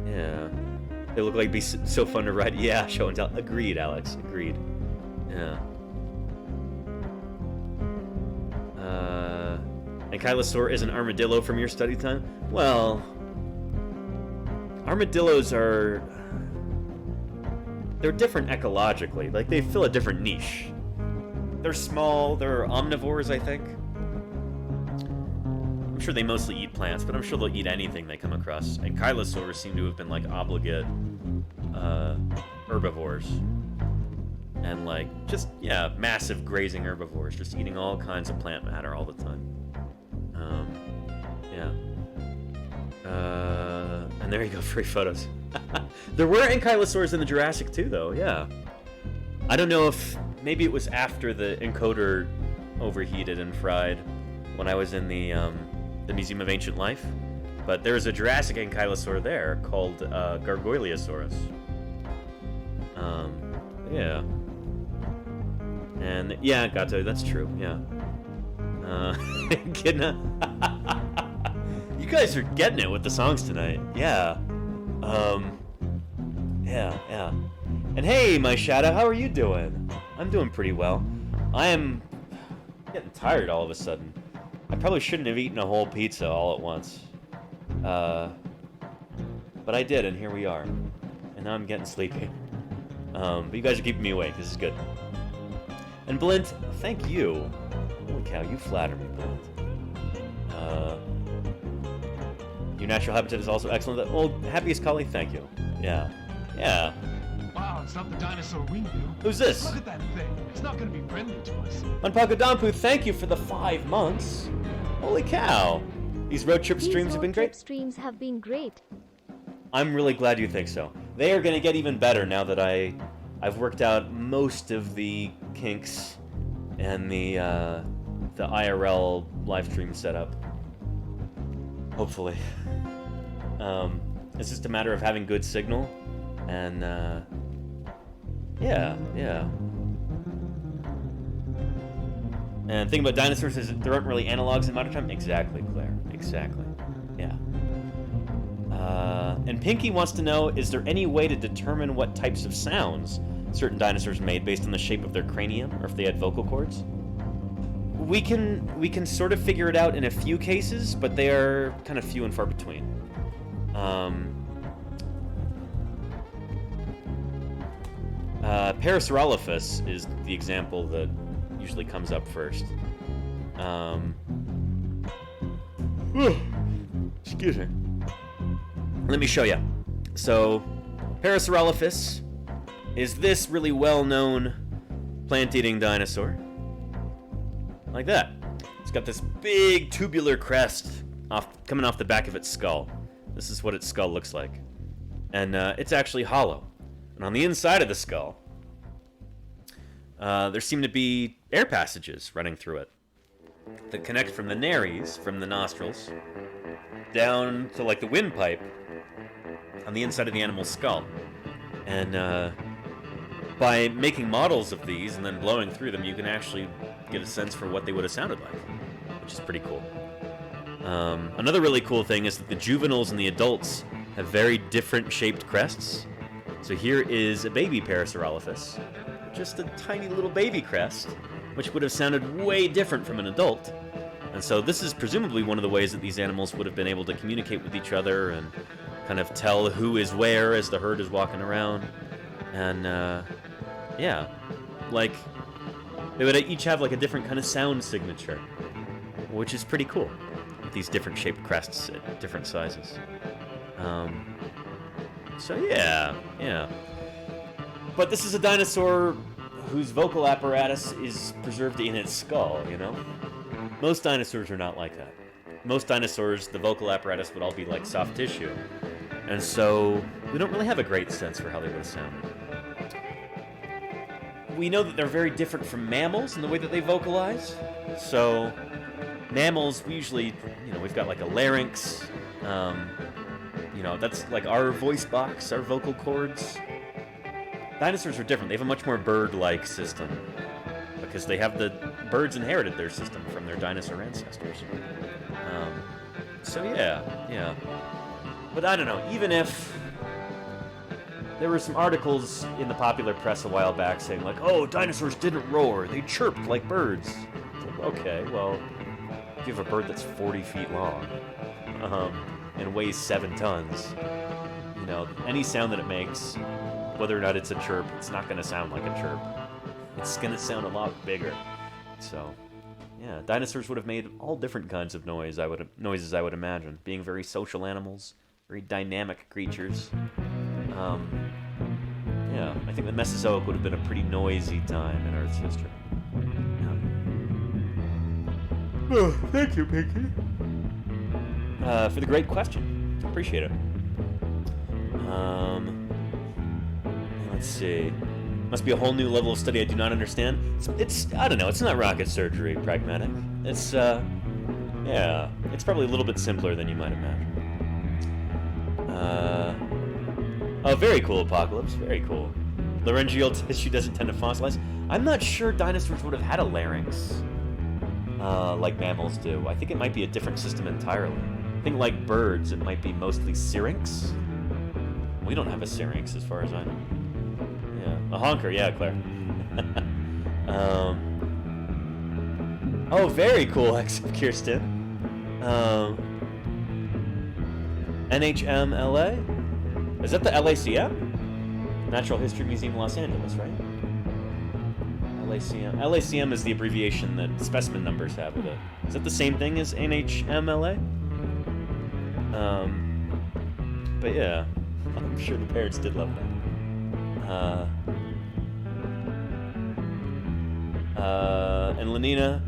Yeah. They look like it'd be so fun to ride. Yeah, show and tell. Agreed, Alex. Agreed. Yeah. Ankylosaur is an armadillo from your study time? Well, armadillos are... they're different ecologically. Like, they fill a different niche. They're small, they're omnivores, I think. I'm sure they mostly eat plants, but I'm sure they'll eat anything they come across. Ankylosaurs seem to have been, like, obligate herbivores. And like, just, yeah, massive grazing herbivores, just eating all kinds of plant matter all the time. Yeah. And there you go, free photos. There were ankylosaurs in the Jurassic too, though, yeah. I don't know if, maybe it was after the encoder overheated and fried when I was in the Museum of Ancient Life. But there's a Jurassic ankylosaur there called Gargoyleosaurus. Yeah. And yeah, Gato, that's true. Yeah. You guys are getting it with the songs tonight. Yeah. Yeah. And hey, my shadow, how are you doing? I'm doing pretty well. I am getting tired all of a sudden. I probably shouldn't have eaten a whole pizza all at once. But I did, and here we are. And now I'm getting sleepy. But you guys are keeping me awake. This is good. And Blint, thank you. Holy cow, you flatter me, Blint. Your natural habitat is also excellent. Well, happiest collie, thank you. Yeah. Wow, it's not the dinosaur we knew. Who's this? Look at that thing. It's not going to be friendly to us. Unpagadampu, thank you for the 5 months. Holy cow. These road trip streams have been great. Streams have been great. I'm really glad you think so. They are going to get even better now that I've worked out most of the kinks and the IRL live stream setup. Hopefully. It's just a matter of having good signal, and yeah. And the thing about dinosaurs is that there aren't really analogs in modern time. Exactly, Claire. Exactly. Yeah. And Pinky wants to know, is there any way to determine what types of sounds certain dinosaurs made based on the shape of their cranium, or if they had vocal cords? We can sort of figure it out in a few cases, but they are kind of few and far between. Parasaurolophus is the example that usually comes up first. Excuse me. Let me show you. So, Parasaurolophus is this really well-known plant-eating dinosaur. Like that. It's got this big tubular crest coming off the back of its skull. This is what its skull looks like. And it's actually hollow. And on the inside of the skull, there seem to be air passages running through it that connect from the nares, from the nostrils, down to like the windpipe on the inside of the animal's skull. And by making models of these and then blowing through them, you can actually get a sense for what they would have sounded like, which is pretty cool. Another really cool thing is that the juveniles and the adults have very different shaped crests. So here is a baby Parasaurolophus, just a tiny little baby crest, which would have sounded way different from an adult. And so this is presumably one of the ways that these animals would have been able to communicate with each other and kind of tell who is where as the herd is walking around. And yeah, like they would each have like a different kind of sound signature, which is pretty cool, with these different shaped crests at different sizes. So yeah. But this is a dinosaur whose vocal apparatus is preserved in its skull, you know? Most dinosaurs are not like that. Most dinosaurs, the vocal apparatus would all be like soft tissue. And so we don't really have a great sense for how they would have sounded. We know that they're very different from mammals in the way that they vocalize. So mammals, we usually, we've got like a larynx. That's like our voice box, our vocal cords. Dinosaurs are different. They have a much more bird-like system because birds inherited their system from their dinosaur ancestors. So yeah. But I don't know, even if there were some articles in the popular press a while back saying like, oh, dinosaurs didn't roar, they chirped like birds. Okay, well, if you have a bird that's 40 feet long, and weighs 7 tons, any sound that it makes, whether or not it's a chirp, it's not going to sound like a chirp. It's going to sound a lot bigger. So, yeah, dinosaurs would have made all different kinds of noises, I would imagine, being very social animals, very dynamic creatures. Yeah, I think the Mesozoic would have been a pretty noisy time in Earth's history. Yeah. Oh, thank you, Pinky. For the great question. Appreciate it. Let's see. Must be a whole new level of study I do not understand. It's I don't know, it's not rocket surgery, Pragmatic. It's, yeah, it's probably a little bit simpler than you might imagine. Oh, very cool, Apocalypse, very cool. Laryngeal tissue doesn't tend to fossilize. I'm not sure dinosaurs would have had a larynx, like mammals do. I think it might be a different system entirely. I think like birds, it might be mostly syrinx. We don't have a syrinx as far as I know. Yeah, a honker, yeah, Claire. Oh, very cool, Kirsten. NHMLA? Is that the LACM? Natural History Museum, Los Angeles, right? LACM. LACM is the abbreviation that specimen numbers have with it. Is that the same thing as NHMLA? But yeah, I'm sure the parents did love that. And Lenina,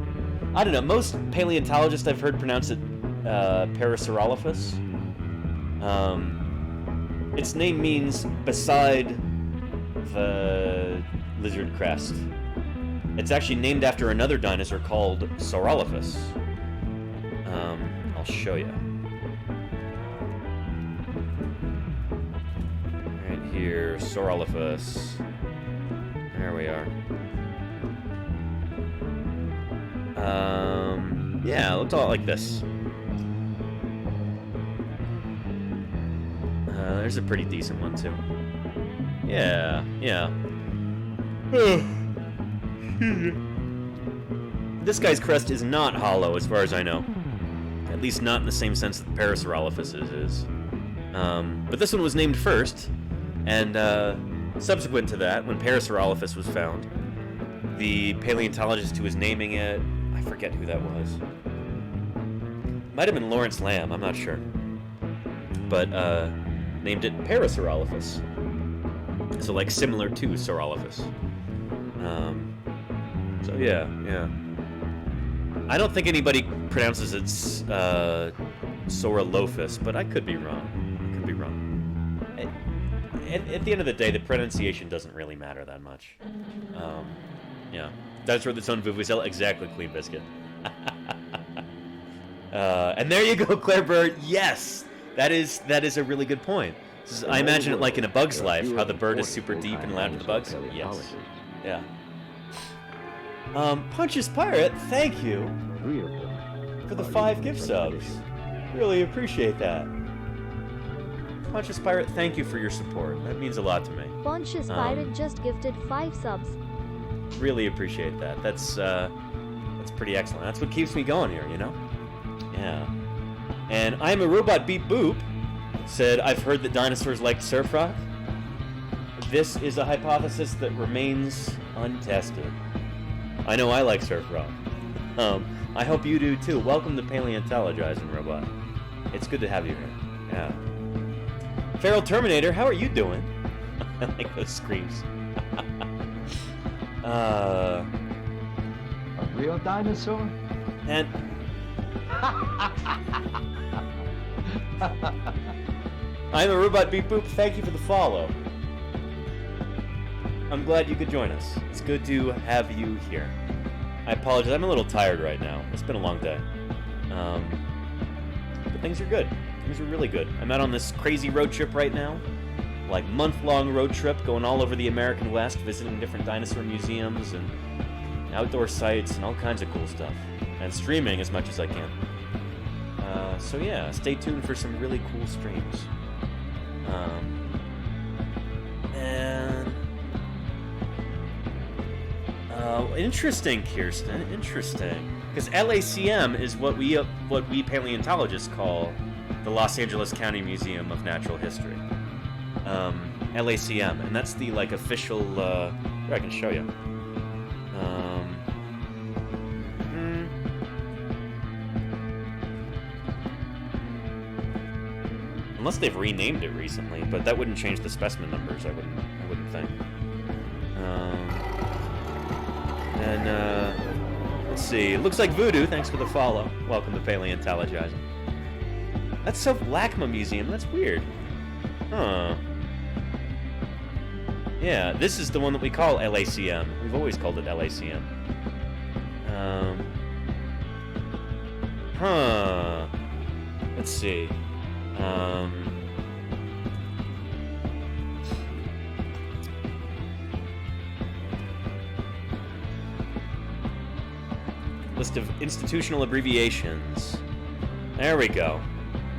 I don't know, most paleontologists I've heard pronounce it Parasaurolophus. Its name means beside the lizard crest. It's actually named after another dinosaur called Saurolophus. I'll show you. Right here, Saurolophus. There we are. Yeah, it looks a lot like this. There's a pretty decent one, too. Yeah, yeah. This guy's crest is not hollow, as far as I know. At least not in the same sense that Parasaurolophus is. But this one was named first, and subsequent to that, when Parasaurolophus was found, the paleontologist who was naming it, I forget who that was. Might have been Lawrence Lamb, I'm not sure. But, named it Parasaurolophus. So, like, similar to Saurolophus. So, yeah, yeah. I don't think anybody pronounces it Saurolophus, but I could be wrong. I could be wrong. At the end of the day, the pronunciation doesn't really matter that much. Yeah. That's where its own vuvuzela. Exactly, Clean Biscuit. And there you go, Claire Bird. Yes! That is a really good point. I imagine it like in A Bug's Life, how the bird is super deep and loud to the bugs. Yes. Yeah. Punch's Pirate, thank you for the 5 gift subs. Really appreciate that. Pontius Pirate, thank you for your support. That means a lot to me. Pontius Pirate just gifted 5 subs. Really appreciate that. That's pretty excellent. That's what keeps me going here, you know? Yeah. And I'm a Robot Beep Boop said, I've heard that dinosaurs liked surf rock. This is a hypothesis that remains untested. I know I like surf rock. I hope you do too. Welcome to Paleontologizing, Robot. It's good to have you here. Yeah. Feral Terminator, how are you doing? I like those screams. A real dinosaur? And I'm a Robot Beep Boop. Thank you for the follow. I'm glad you could join us. It's good to have you here. I apologize. I'm a little tired right now. It's been a long day. But things are good. Things are really good. I'm out on this crazy road trip right now. Like, month-long road trip going all over the American West, visiting different dinosaur museums and outdoor sites and all kinds of cool stuff. And streaming as much as I can. So yeah, stay tuned for some really cool streams. Interesting, Kirsten. Interesting, because LACM is what we paleontologists call the Los Angeles County Museum of Natural History. LACM, and that's the like official. Here, I can show you. Unless they've renamed it recently, but that wouldn't change the specimen numbers, I wouldn't think. Let's see. It looks like Voodoo, thanks for the follow. Welcome to Paleontologizing. That's LACMA Museum, that's weird. Huh. Yeah, this is the one that we call LACM. We've always called it LACM. Let's see. List of institutional abbreviations. There we go.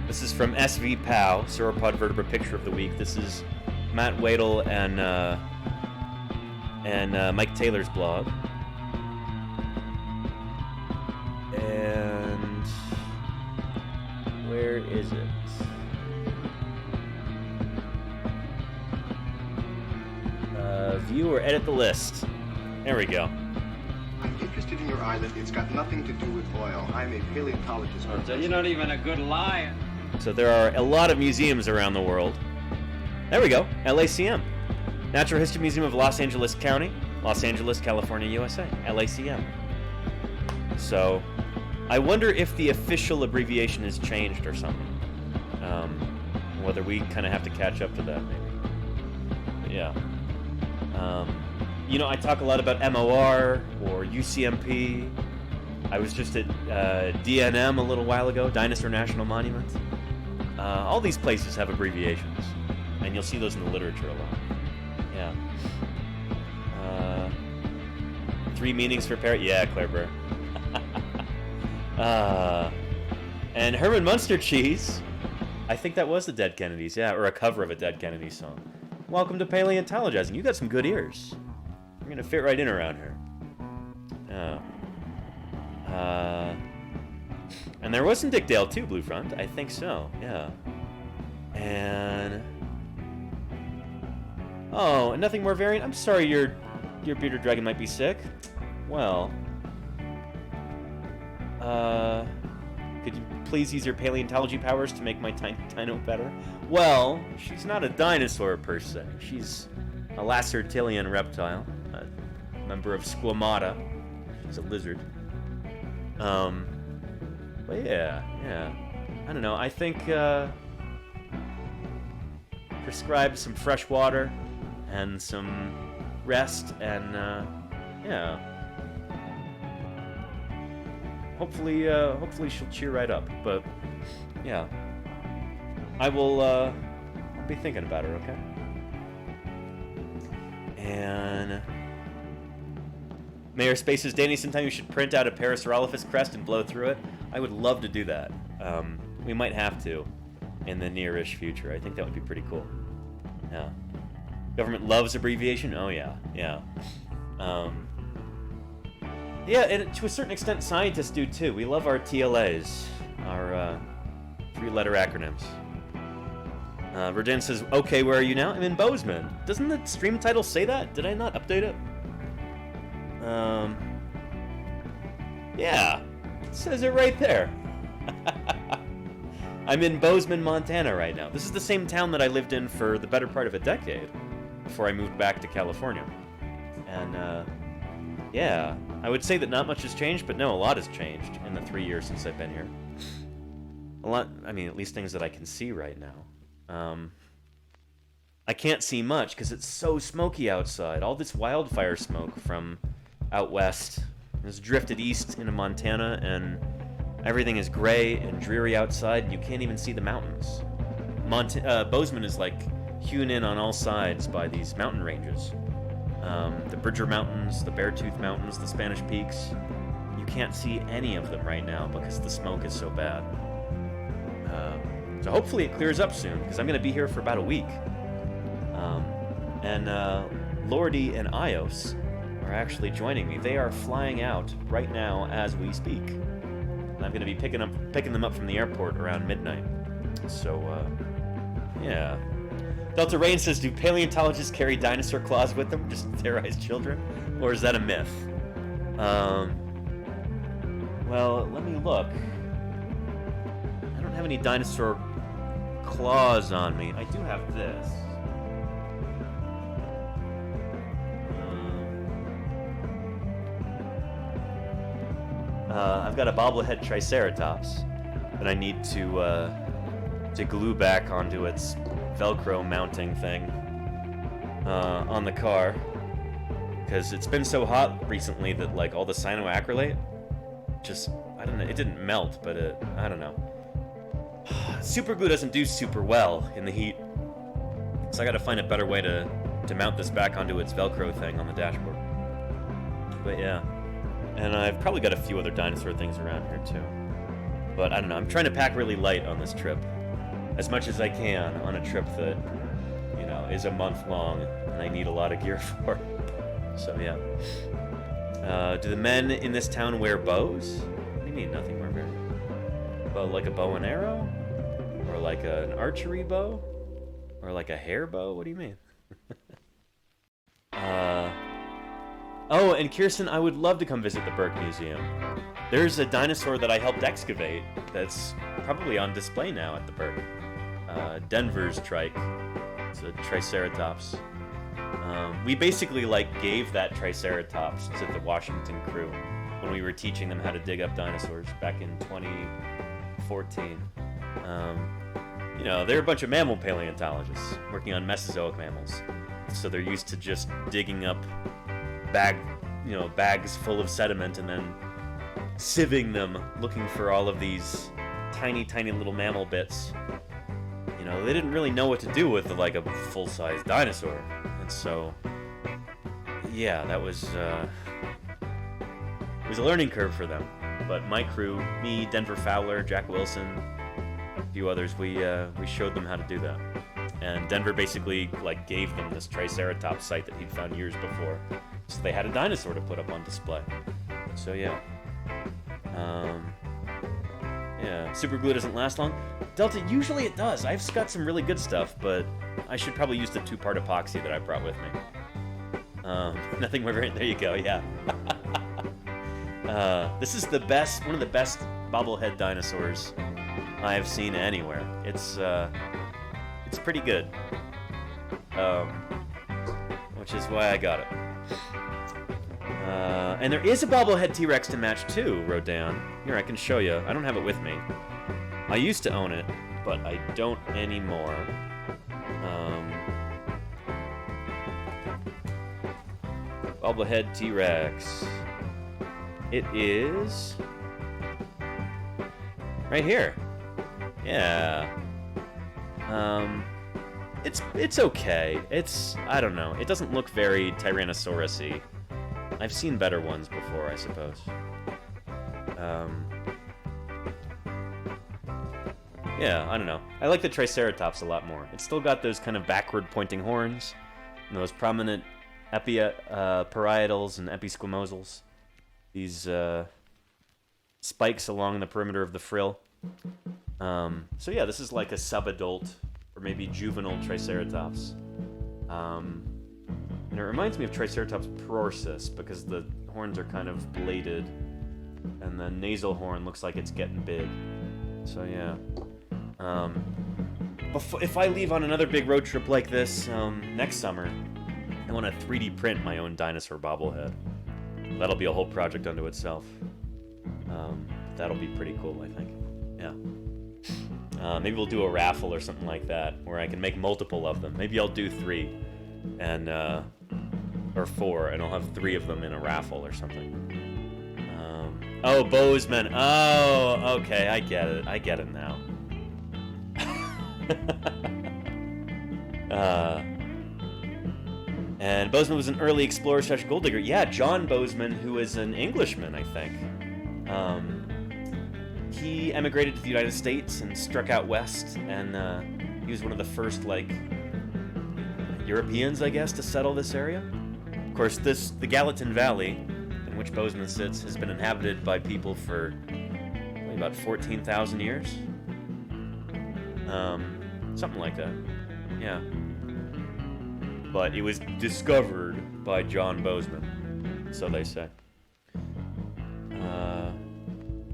This is from SV POW, Sauropod Vertebra Picture of the Week. This is Matt Wadle and Mike Taylor's blog. And where is it? View or edit the list. There we go. I'm interested in your island. It's got nothing to do with oil. I'm a paleontologist. So you're not even a good liar. So there are a lot of museums around the world. There we go. LACM. Natural History Museum of Los Angeles County, Los Angeles, California, USA. LACM. So I wonder if the official abbreviation has changed or something. Whether we kind of have to catch up to that, maybe. But yeah. You know, I talk a lot about MOR or UCMP. I was just at DNM a little while ago, Dinosaur National Monument. All these places have abbreviations, and you'll see those in the literature a lot. Yeah. 3 meanings for parrot. Yeah, Claire Burr. And Herman Munster Cheese. I think that was the Dead Kennedys, yeah, or a cover of a Dead Kennedys song. Welcome to Paleontologizing. You got some good ears. You're gonna fit right in around here. And there was some Dick Dale too, Blue Front. I think so, yeah. And oh, and nothing more variant. I'm sorry, your bearded dragon might be sick. Well, could you please use your paleontology powers to make my Dino better? Well, she's not a dinosaur per se. She's a Lacertilian reptile, a member of Squamata. She's a lizard. But yeah. I don't know. I think prescribe some fresh water and some rest, and yeah. Hopefully she'll cheer right up. But yeah, I will be thinking about her. Okay. And Mayor Spaces, Danny, sometime you should print out a Parasaurolophus crest and blow through it. I would love to do that. We might have to in the near-ish future. I think that would be pretty cool. Yeah. Government loves abbreviation? Oh, yeah. Yeah, and to a certain extent, scientists do, too. We love our TLAs, our 3-letter acronyms. Verdun says, okay, where are you now? I'm in Bozeman. Doesn't the stream title say that? Did I not update it? Yeah, it says it right there. I'm in Bozeman, Montana right now. This is the same town that I lived in for the better part of a decade before I moved back to California. And, yeah, I would say that not much has changed, but no, a lot has changed in the 3 years since I've been here. A lot, I mean, at least things that I can see right now. I can't see much because it's so smoky outside. All this wildfire smoke from out west has drifted east into Montana, and everything is gray and dreary outside, and you can't even see the mountains. Bozeman is like hewn in on all sides by these mountain ranges. The Bridger Mountains, the Beartooth Mountains, the Spanish Peaks. You can't see any of them right now because the smoke is so bad. So hopefully it clears up soon, because I'm going to be here for about a week. And laurdee and iios are actually joining me. They are flying out right now as we speak. And I'm going to be picking them up from the airport around midnight. So, yeah. Delta Rain says, do paleontologists carry dinosaur claws with them just to terrorize children? Or is that a myth? Well, let me look. I don't have any dinosaur claws on me. I do have this. I've got a bobblehead Triceratops that I need to glue back onto its Velcro mounting thing on the car, because it's been so hot recently that like all the cyanoacrylate just, I don't know, it didn't melt, but I don't know. Super glue doesn't do super well in the heat, so I gotta find a better way to mount this back onto its Velcro thing on the dashboard. But yeah. And I've probably got a few other dinosaur things around here too. But I don't know, I'm trying to pack really light on this trip. As much as I can on a trip that, you know, is a month long and I need a lot of gear for. So yeah. Do the men in this town wear bows? What do you mean, nothing more very? Bow, like a bow and arrow? Or like an archery bow? Or like a hair bow? What do you mean? Oh, and Kirsten, I would love to come visit the Burke Museum. There's a dinosaur that I helped excavate that's probably on display now at the Burke. Denver's trike. It's a Triceratops. We basically like gave that Triceratops to the Washington crew when we were teaching them how to dig up dinosaurs back in 2014. You know, they're a bunch of mammal paleontologists working on Mesozoic mammals, so they're used to just digging up bags full of sediment and then sieving them, looking for all of these tiny, tiny little mammal bits. You know, they didn't really know what to do with like a full-size dinosaur, and so yeah, that was it was a learning curve for them. But my crew, me, Denver Fowler, Jack Wilson, a few others, we showed them how to do that. And Denver basically like gave them this Triceratops site that he'd found years before. So they had a dinosaur to put up on display. So yeah. Yeah, super glue doesn't last long. Delta, usually it does. I've got some really good stuff, but I should probably use the 2-part epoxy that I brought with me. Nothing more, there you go, yeah. This is the best, one of the best bobblehead dinosaurs I have seen anywhere. It's pretty good. Which is why I got it. And there is a bobblehead T-Rex to match too, Rodan. Here, I can show you. I don't have it with me. I used to own it, but I don't anymore. Bobblehead T-Rex. It is right here. Yeah. It's okay. I don't know. It doesn't look very Tyrannosaurus-y. I've seen better ones before, I suppose. Yeah, I don't know. I like the Triceratops a lot more. It's still got those kind of backward-pointing horns, and those prominent parietals and episquamosals. These spikes along the perimeter of the frill. So yeah, this is like a subadult or maybe juvenile Triceratops. And it reminds me of Triceratops prorsus because the horns are kind of bladed and the nasal horn looks like it's getting big. So yeah. If I leave on another big road trip like this next summer, I want to 3D print my own dinosaur bobblehead. That'll be a whole project unto itself. That'll be pretty cool, I think. Yeah. Maybe we'll do a raffle or something like that, where I can make multiple of them. Maybe I'll do 3, and or 4, and I'll have 3 of them in a raffle or something. Oh, Bozeman. Oh, okay, I get it. I get it now. And Bozeman was an early explorer / gold digger. Yeah, John Bozeman, who is an Englishman, I think. He emigrated to the United States and struck out west, and he was one of the first, like, Europeans, I guess, to settle this area. Of course, the Gallatin Valley, in which Bozeman sits, has been inhabited by people for probably about 14,000 years. Something like that. Yeah. But it was discovered by John Bozeman, so they say.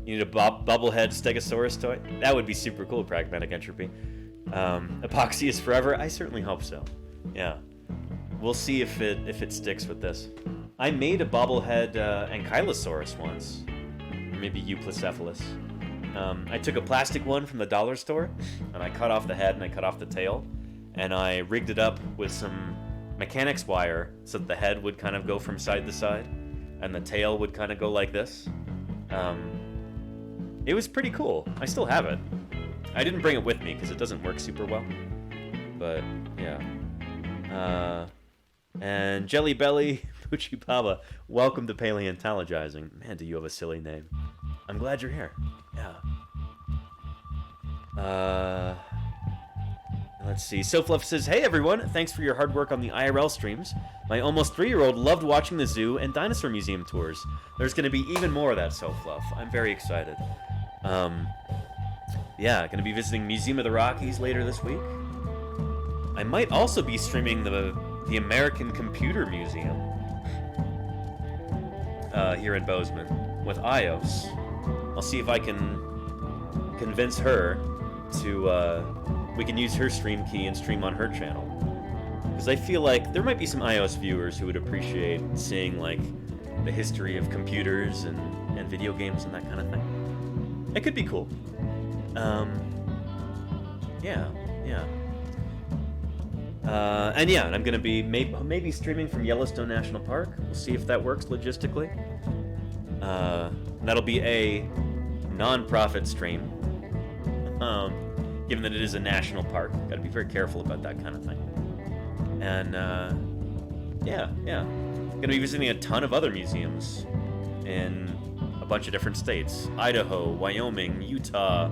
You need a bobblehead Stegosaurus toy? That would be super cool, Pragmatic Entropy. Epoxy is forever. I certainly hope so. Yeah. We'll see if it sticks with this. I made a bobblehead Ankylosaurus once. Or maybe Euplacephalus. I took a plastic one from the dollar store, and I cut off the head and I cut off the tail, and I rigged it up with some mechanics wire so that the head would kind of go from side to side, and the tail would kind of go like this. It was pretty cool. I still have it. I didn't bring it with me because it doesn't work super well. But, yeah. And Jelly Belly, Poochie Baba, welcome to Paleontologizing. Man, do you have a silly name. I'm glad you're here. Yeah. Let's see. Sofluff says, hey everyone, thanks for your hard work on the IRL streams. My almost 3-year-old loved watching the zoo and dinosaur museum tours. There's going to be even more of that, Sofluff. I'm very excited. Yeah, going to be visiting Museum of the Rockies later this week. I might also be streaming the American Computer Museum here in Bozeman with iios. I'll see if I can convince her to, we can use her stream key and stream on her channel. Because I feel like there might be some iios viewers who would appreciate seeing, like, the history of computers and video games and that kind of thing. It could be cool. Yeah. And yeah, I'm gonna be maybe streaming from Yellowstone National Park. We'll see if that works logistically. That'll be a non-profit stream. Given that it is a national park, gotta be very careful about that kind of thing. And yeah, gonna be visiting a ton of other museums in a bunch of different states: Idaho, Wyoming, Utah,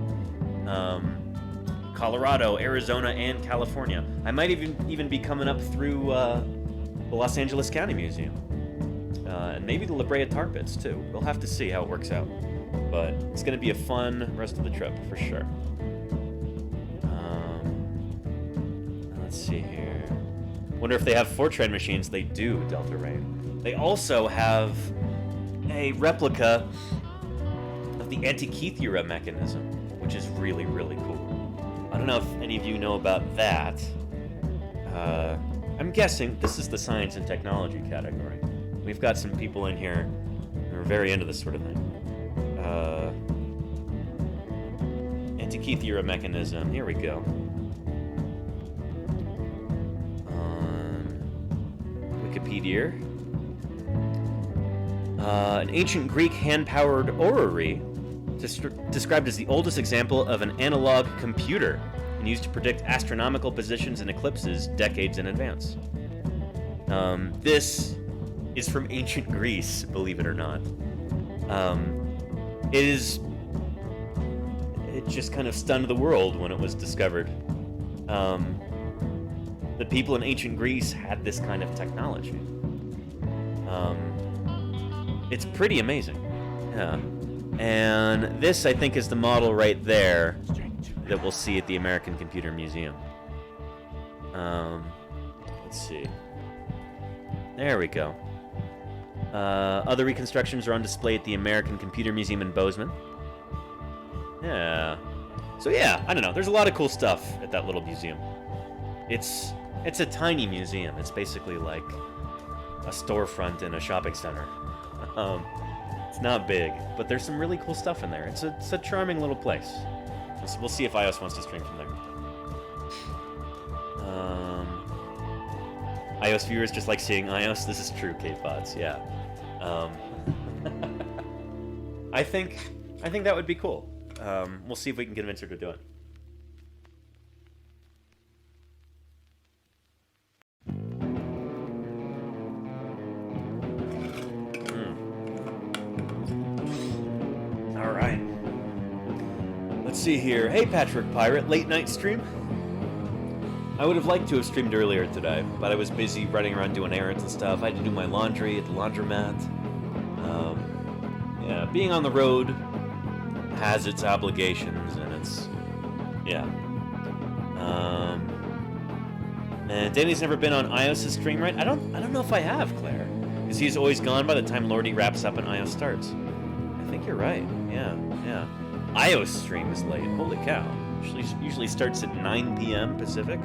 Colorado, Arizona, and California. I might even be coming up through the Los Angeles County Museum, and maybe the La Brea Tar Pits too. We'll have to see how it works out, but it's gonna be a fun rest of the trip for sure. Let's see here. Wonder if they have Fortran machines. They do, Delta Rain. They also have a replica of the Antikythera mechanism, which is really, really cool. I don't know if any of you know about that. I'm guessing this is the science and technology category. We've got some people in here who are very into this sort of thing. Antikythera mechanism. Here we go. Wikipedia. An ancient Greek hand-powered orrery, described as the oldest example of an analog computer and used to predict astronomical positions and eclipses decades in advance. This is from ancient Greece, believe it or not. It just kind of stunned the world when it was discovered. The people in ancient Greece had this kind of technology. It's pretty amazing. Yeah. And this, I think, is the model right there that we'll see at the American Computer Museum. Let's see. There we go. Other reconstructions are on display at the American Computer Museum in Bozeman. Yeah. So yeah, I don't know. There's a lot of cool stuff at that little museum. It's a tiny museum. It's basically like a storefront in a shopping center. It's not big, but there's some really cool stuff in there. It's a charming little place. We'll see if iios wants to stream from there. iios viewers just like seeing iios. This is true, K-Pods. Yeah. I think that would be cool. We'll see if we can convince her to do it. All right. Let's see here. Hey, Patrick Pirate, late night stream? I would have liked to have streamed earlier today, but I was busy running around doing errands and stuff. I had to do my laundry at the laundromat. Yeah, being on the road has its obligations, and it's, yeah. And Danny's never been on iios' stream, right? I don't know if I have, Claire, because he's always gone by the time laurdee wraps up and iios starts. I think you're right. Yeah. iios stream is late. Holy cow. Usually starts at 9 p.m. Pacific.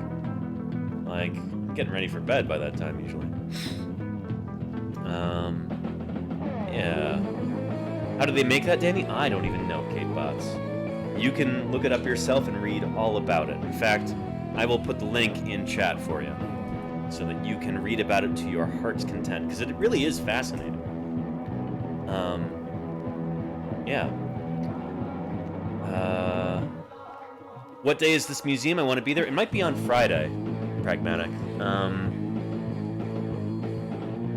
Like, I'm getting ready for bed by that time usually. Yeah. How do they make that, Danny? I don't even know, Kate Bots. You can look it up yourself and read all about it. In fact, I will put the link in chat for you so that you can read about it to your heart's content, because it really is fascinating. Yeah. What day is this museum? I want to be there. It might be on Friday, Pragmatic. I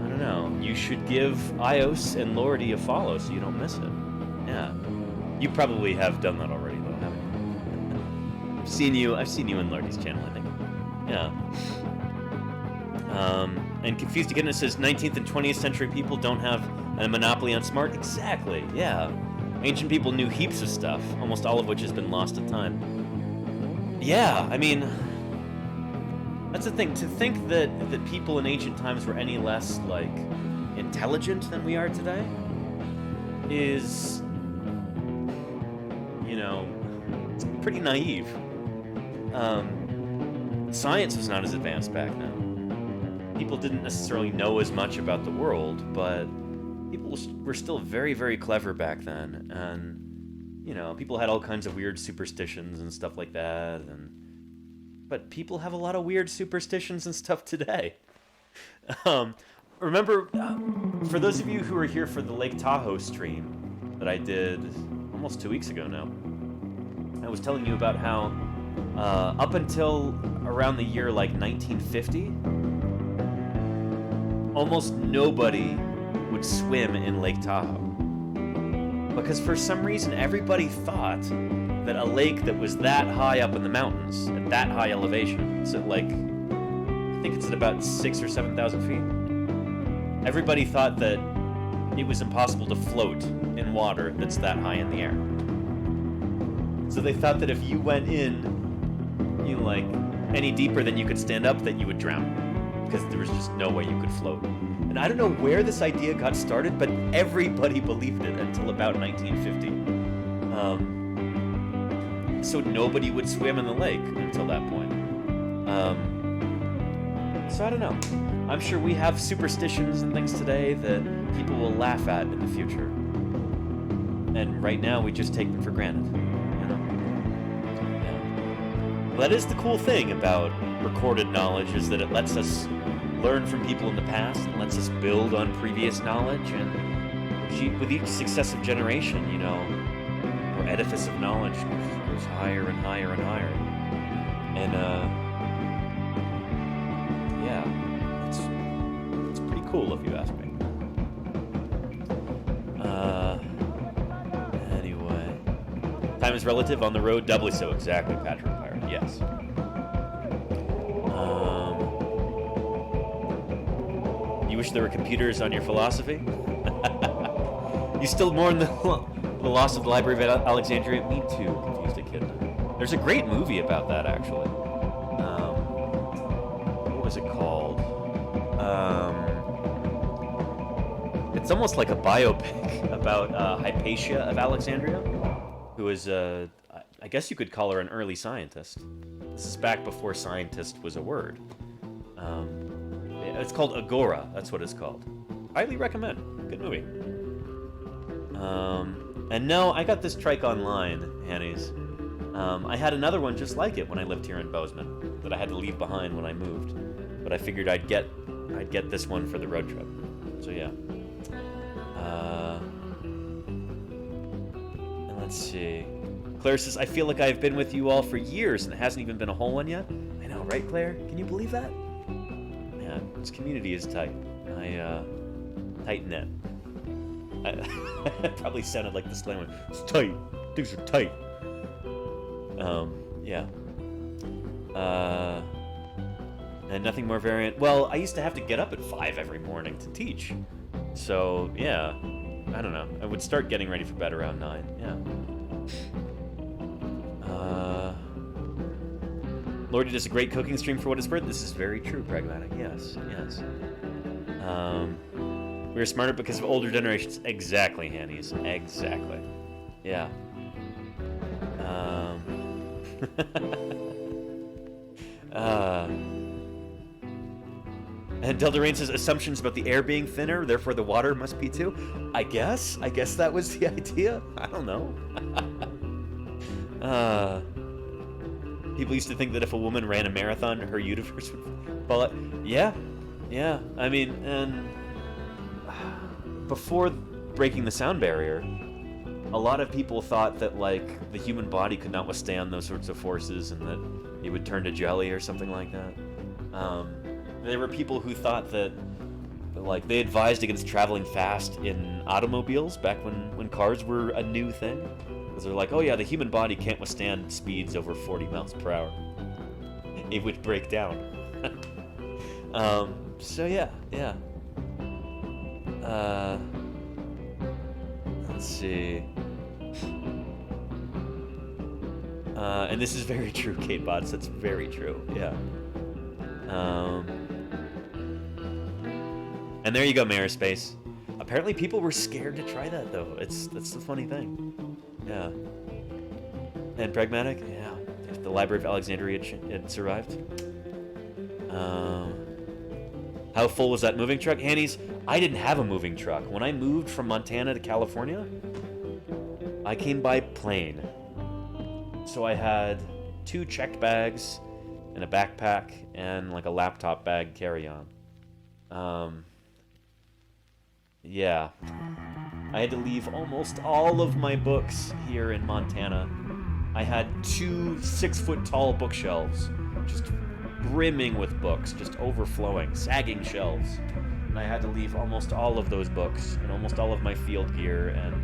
don't know. You should give iios and laurdee a follow so you don't miss it. Yeah. You probably have done that already, though, haven't you? I've seen you in laurdee's channel, I think. Yeah. And Confused Again says 19th and 20th century people don't have a monopoly on smart. Exactly, yeah. Ancient people knew heaps of stuff, almost all of which has been lost to time. Yeah, I mean, that's the thing. To think that people in ancient times were any less, like, intelligent than we are today is, you know, pretty naive. Science was not as advanced back then. People didn't necessarily know as much about the world, but people were still very, very clever back then, and you know, people had all kinds of weird superstitions and stuff like that, but people have a lot of weird superstitions and stuff today. Remember, for those of you who were here for the Lake Tahoe stream that I did almost 2 weeks ago now, I was telling you about how up until around the year like 1950, almost nobody would swim in Lake Tahoe. Because for some reason, everybody thought that a lake that was that high up in the mountains, at that high elevation, it's at like, I think it's at about 6,000 or 7,000 feet. Everybody thought that it was impossible to float in water that's that high in the air. So they thought that if you went in, you know, like, any deeper than you could stand up, that you would drown. Because there was just no way you could float. And I don't know where this idea got started, but everybody believed it until about 1950. So nobody would swim in the lake until that point. So I don't know. I'm sure we have superstitions and things today that people will laugh at in the future. And right now, we just take them for granted. You know? Yeah. Well, that is the cool thing about recorded knowledge, is that it lets us learn from people in the past and lets us build on previous knowledge, and with each successive generation, you know, our edifice of knowledge goes higher and higher and higher. And yeah, it's pretty cool if you ask me. Anyway, time is relative, on the road doubly so. Exactly, Patrick Pirate. Yes. You wish there were computers on your philosophy? You still mourn the loss of the Library of Alexandria? Me too, Confused a Kid. There's a great movie about that, actually. What was it called? It's almost like a biopic about Hypatia of Alexandria, who is, I guess you could call her an early scientist. This is back before scientist was a word. It's called Agora. That's what it's called. Highly recommend. Good movie. And no, I got this trike online, Hannies. I had another one just like it when I lived here in Bozeman that I had to leave behind when I moved. But I figured I'd get this one for the road trip. So yeah. And let's see. Claire says, I feel like I've been with you all for years and it hasn't even been a whole one yet. I know, right, Claire? Can you believe that? This community is tight. Tight knit. It probably sounded like the slang one. It's tight. Things are tight. Yeah. And nothing more variant. Well, I used to have to get up at 5 every morning to teach. So, yeah. I don't know. I would start getting ready for bed around 9. Yeah. Laurdee does a great cooking stream for what it's worth. This is very true, Pragmatic. Yes, yes. We're smarter because of older generations. Exactly, Hannies. Exactly. Yeah. And Deldorain says assumptions about the air being thinner, therefore the water must be too. I guess that was the idea. I don't know. People used to think that if a woman ran a marathon, her universe would fall out. Yeah. I mean, and before breaking the sound barrier, a lot of people thought that like the human body could not withstand those sorts of forces, and that it would turn to jelly or something like that. There were people who thought that, like, they advised against traveling fast in automobiles back when cars were a new thing. Because they're like, oh yeah, the human body can't withstand speeds over 40 miles per hour. It would break down. So yeah. Let's see. And this is very true, Kate Bots. That's very true. Yeah. And there you go, Mayor Space. Apparently people were scared to try that, though. That's the funny thing. Yeah. And Pragmatic? Yeah. If the Library of Alexandria had survived. How full was that moving truck? Hannies, I didn't have a moving truck. When I moved from Montana to California, I came by plane. So I had 2 checked bags and a backpack and like a laptop bag carry-on. Yeah. I had to leave almost all of my books here in Montana. I had 2 6-foot-tall bookshelves, just brimming with books, just overflowing, sagging shelves. And I had to leave almost all of those books, and almost all of my field gear, and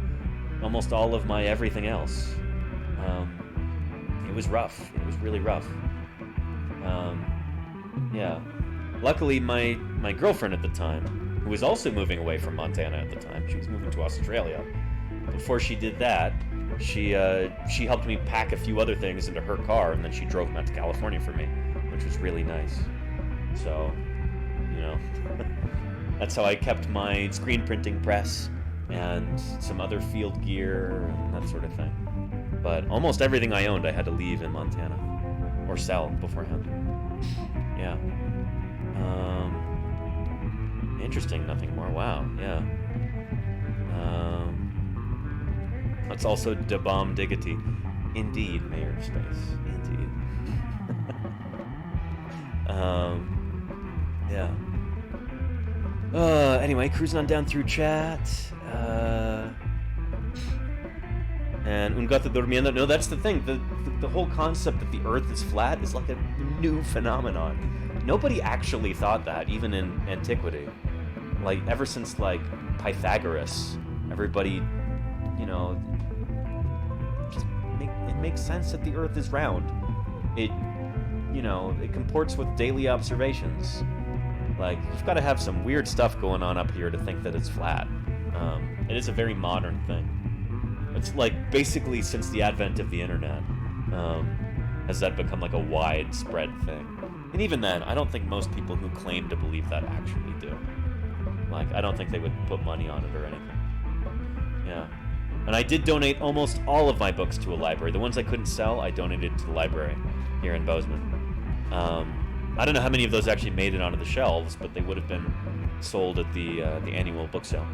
almost all of my everything else. It was rough. It was really rough. Yeah. Luckily, my girlfriend at the time, who was also moving away from Montana at the time, she was moving to Australia. Before she did that, she helped me pack a few other things into her car, and then she drove them out to California for me, which was really nice. So, you know, that's how I kept my screen printing press and some other field gear and that sort of thing. But almost everything I owned I had to leave in Montana or sell beforehand. Yeah. Interesting, nothing more. Wow, yeah. That's also Da Bomb Diggity. Indeed, Mayor of Space. Indeed. Yeah. Anyway, cruising on down through chat. And Un Gato Durmiendo. No, that's the thing. The whole concept that the Earth is flat is like a new phenomenon. Nobody actually thought that, even in antiquity. Like, ever since, like, Pythagoras, everybody, you know, it makes sense that the Earth is round. It, you know, it comports with daily observations. Like, you've got to have some weird stuff going on up here to think that it's flat. It is a very modern thing. It's like, basically, since the advent of the internet, has that become like a widespread thing. And even then, I don't think most people who claim to believe that actually do. Like, I don't think they would put money on it or anything. Yeah. And I did donate almost all of my books to a library. The ones I couldn't sell, I donated to the library here in Bozeman. I don't know how many of those actually made it onto the shelves, but they would have been sold at the annual book sale.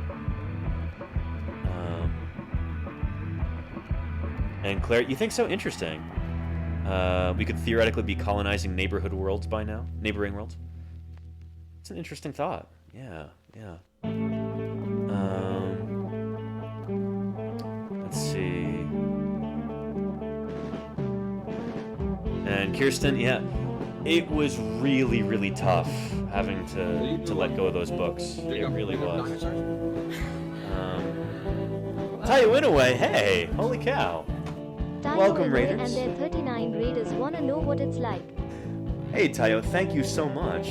And Claire, you think so? Interesting. We could theoretically be colonizing neighboring worlds by now. Neighboring worlds. It's an interesting thought. Yeah. Let's see. And Kirsten, yeah. It was really, really tough having to let go of those books. It really was. Tayo Inouye, hey! Holy cow! Tayo Welcome, Inouye Raiders. and their 39 Raiders wanna know what it's like. Hey, Tayo, thank you so much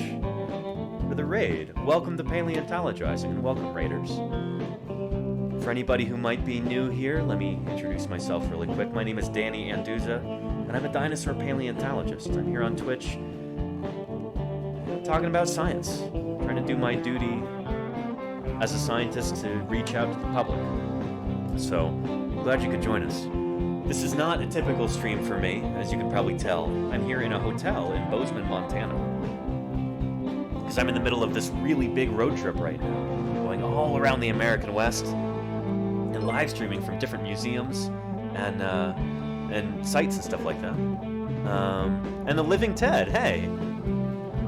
for the raid. Welcome to Paleontologizing, and welcome, Raiders. For anybody who might be new here, let me introduce myself really quick. My name is Danny Anduza, and I'm a dinosaur paleontologist. I'm here on Twitch talking about science, trying to do my duty as a scientist to reach out to the public. So, glad you could join us. This is not a typical stream for me, as you can probably tell. I'm here in a hotel in Bozeman, Montana. Because I'm in the middle of this really big road trip right now, going all around the American West and live streaming from different museums and sites and stuff like that. And the Living Ted, hey!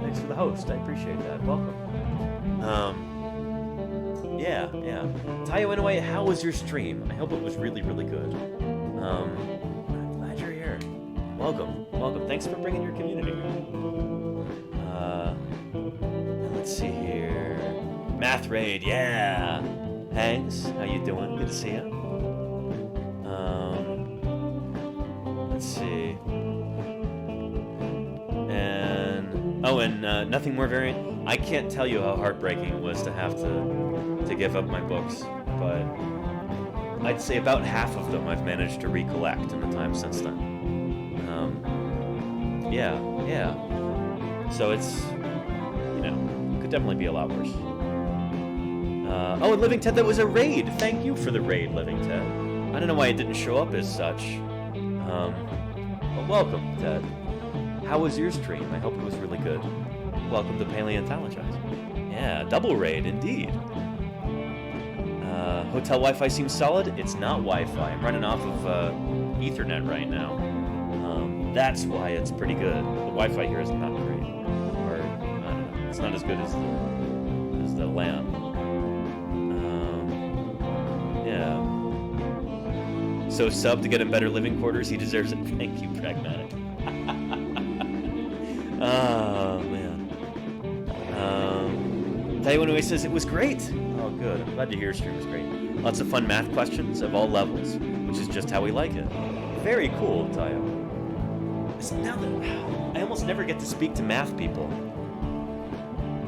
Thanks for the host, I appreciate that. Welcome. Yeah. Tayo Inoue, how was your stream? I hope it was really, really good. I'm glad you're here. Welcome. Thanks for bringing your community. Let's see here. Math Raid, yeah. Hanks, how you doing? Good to see you. Let's see. And Nothing More Variant. I can't tell you how heartbreaking it was to have to give up my books, but I'd say about half of them I've managed to recollect in the time since then. Yeah. So it's, could definitely be a lot worse. And Living Ted, that was a raid. Thank you for the raid, Living Ted. I don't know why it didn't show up as such. But welcome, Ted. How was your stream? I hope it was really good. Welcome to Paleontologizing. Yeah, double raid, indeed. Hotel Wi-Fi seems solid. It's not Wi-Fi. I'm running off of Ethernet right now. That's why it's pretty good. The Wi-Fi here is not great. Or, I don't know. It's not as good as the LAN. Yeah. So sub to get him better living quarters. He deserves it. Thank you, Pragmatic. Oh, man. Tayo Inoue says it was great. Oh, good. I'm glad to hear your stream was great. Lots of fun math questions of all levels, which is just how we like it. Very cool, Tayo. Now that I almost never get to speak to math people.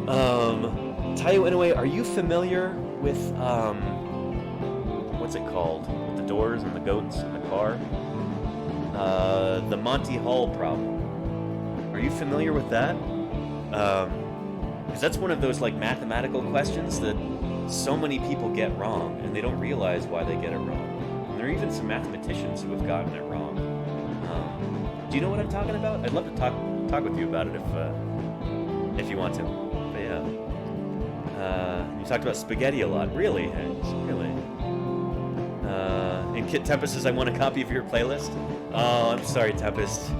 Tayo Inoue, are you familiar with, what's it called? With the doors and the goats and the car? The Monty Hall problem. Are you familiar with that? Because that's one of those, mathematical questions that so many people get wrong, and they don't realize why they get it wrong. And there are even some mathematicians who have gotten it wrong. Do you know what I'm talking about? I'd love to talk with you about it if you want to. But yeah. You talked about spaghetti a lot. Really, Hanks? Really? And Kit Tempest says, I want a copy of your playlist. Oh, I'm sorry, Tempest.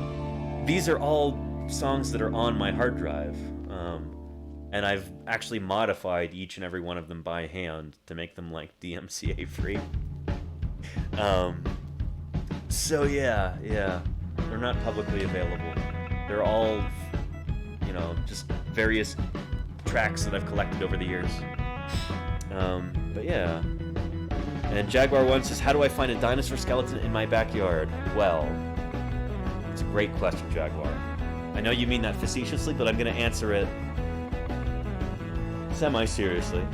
These are all songs that are on my hard drive. And I've actually modified each and every one of them by hand to make them, DMCA free. So yeah. They're not publicly available. They're all, just various tracks that I've collected over the years. But yeah. And Jaguar1 says, how do I find a dinosaur skeleton in my backyard? Well, it's a great question, Jaguar. I know you mean that facetiously, but I'm going to answer it semi-seriously.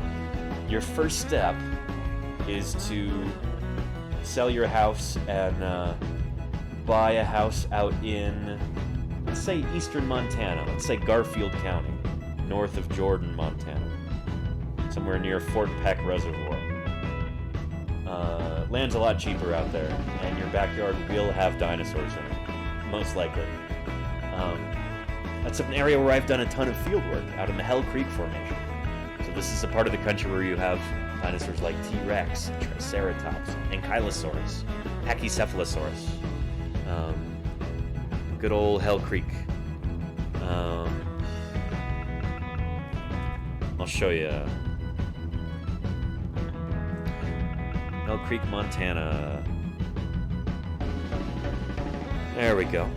Your first step is to sell your house and buy a house out in, let's say, eastern Montana. Let's say Garfield County, north of Jordan, Montana. Somewhere near Fort Peck Reservoir. Land's a lot cheaper out there, and your backyard will have dinosaurs in it, most likely. That's an area where I've done a ton of field work, out in the Hell Creek Formation. So this is a part of the country where you have dinosaurs like T-Rex, Triceratops, Ankylosaurus, Pachycephalosaurus. Good old Hell Creek. I'll show you. Hell Creek, Montana. There we go.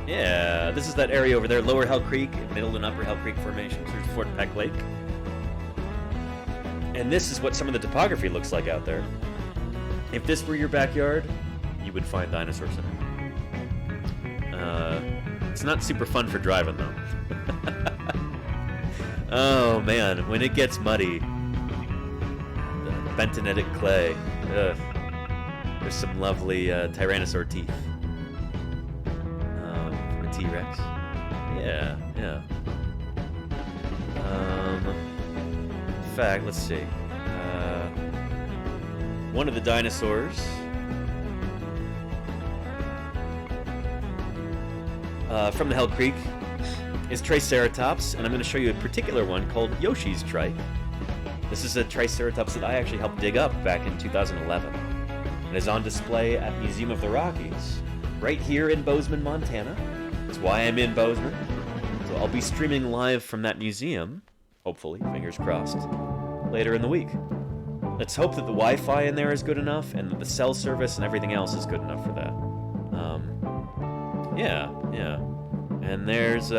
Yeah, this is that area over there, Lower Hell Creek, Middle and Upper Hell Creek formations. There's Fort Peck Lake. And this is what some of the topography looks like out there. If this were your backyard, you would find dinosaurs in it. It's not super fun for driving, though. Oh, man, when it gets muddy, the bentonitic clay, ugh. There's some lovely Tyrannosaur teeth. From a T-Rex. Yeah. In fact, let's see. one of the dinosaurs from the Hell Creek is Triceratops, and I'm going to show you a particular one called Yoshi's Trike. This is a Triceratops that I actually helped dig up back in 2011. It is on display at Museum of the Rockies, right here in Bozeman, Montana. That's why I'm in Bozeman. So I'll be streaming live from that museum, hopefully, fingers crossed, later in the week. Let's hope that the Wi-Fi in there is good enough, and that the cell service and everything else is good enough for that. Yeah. And there's,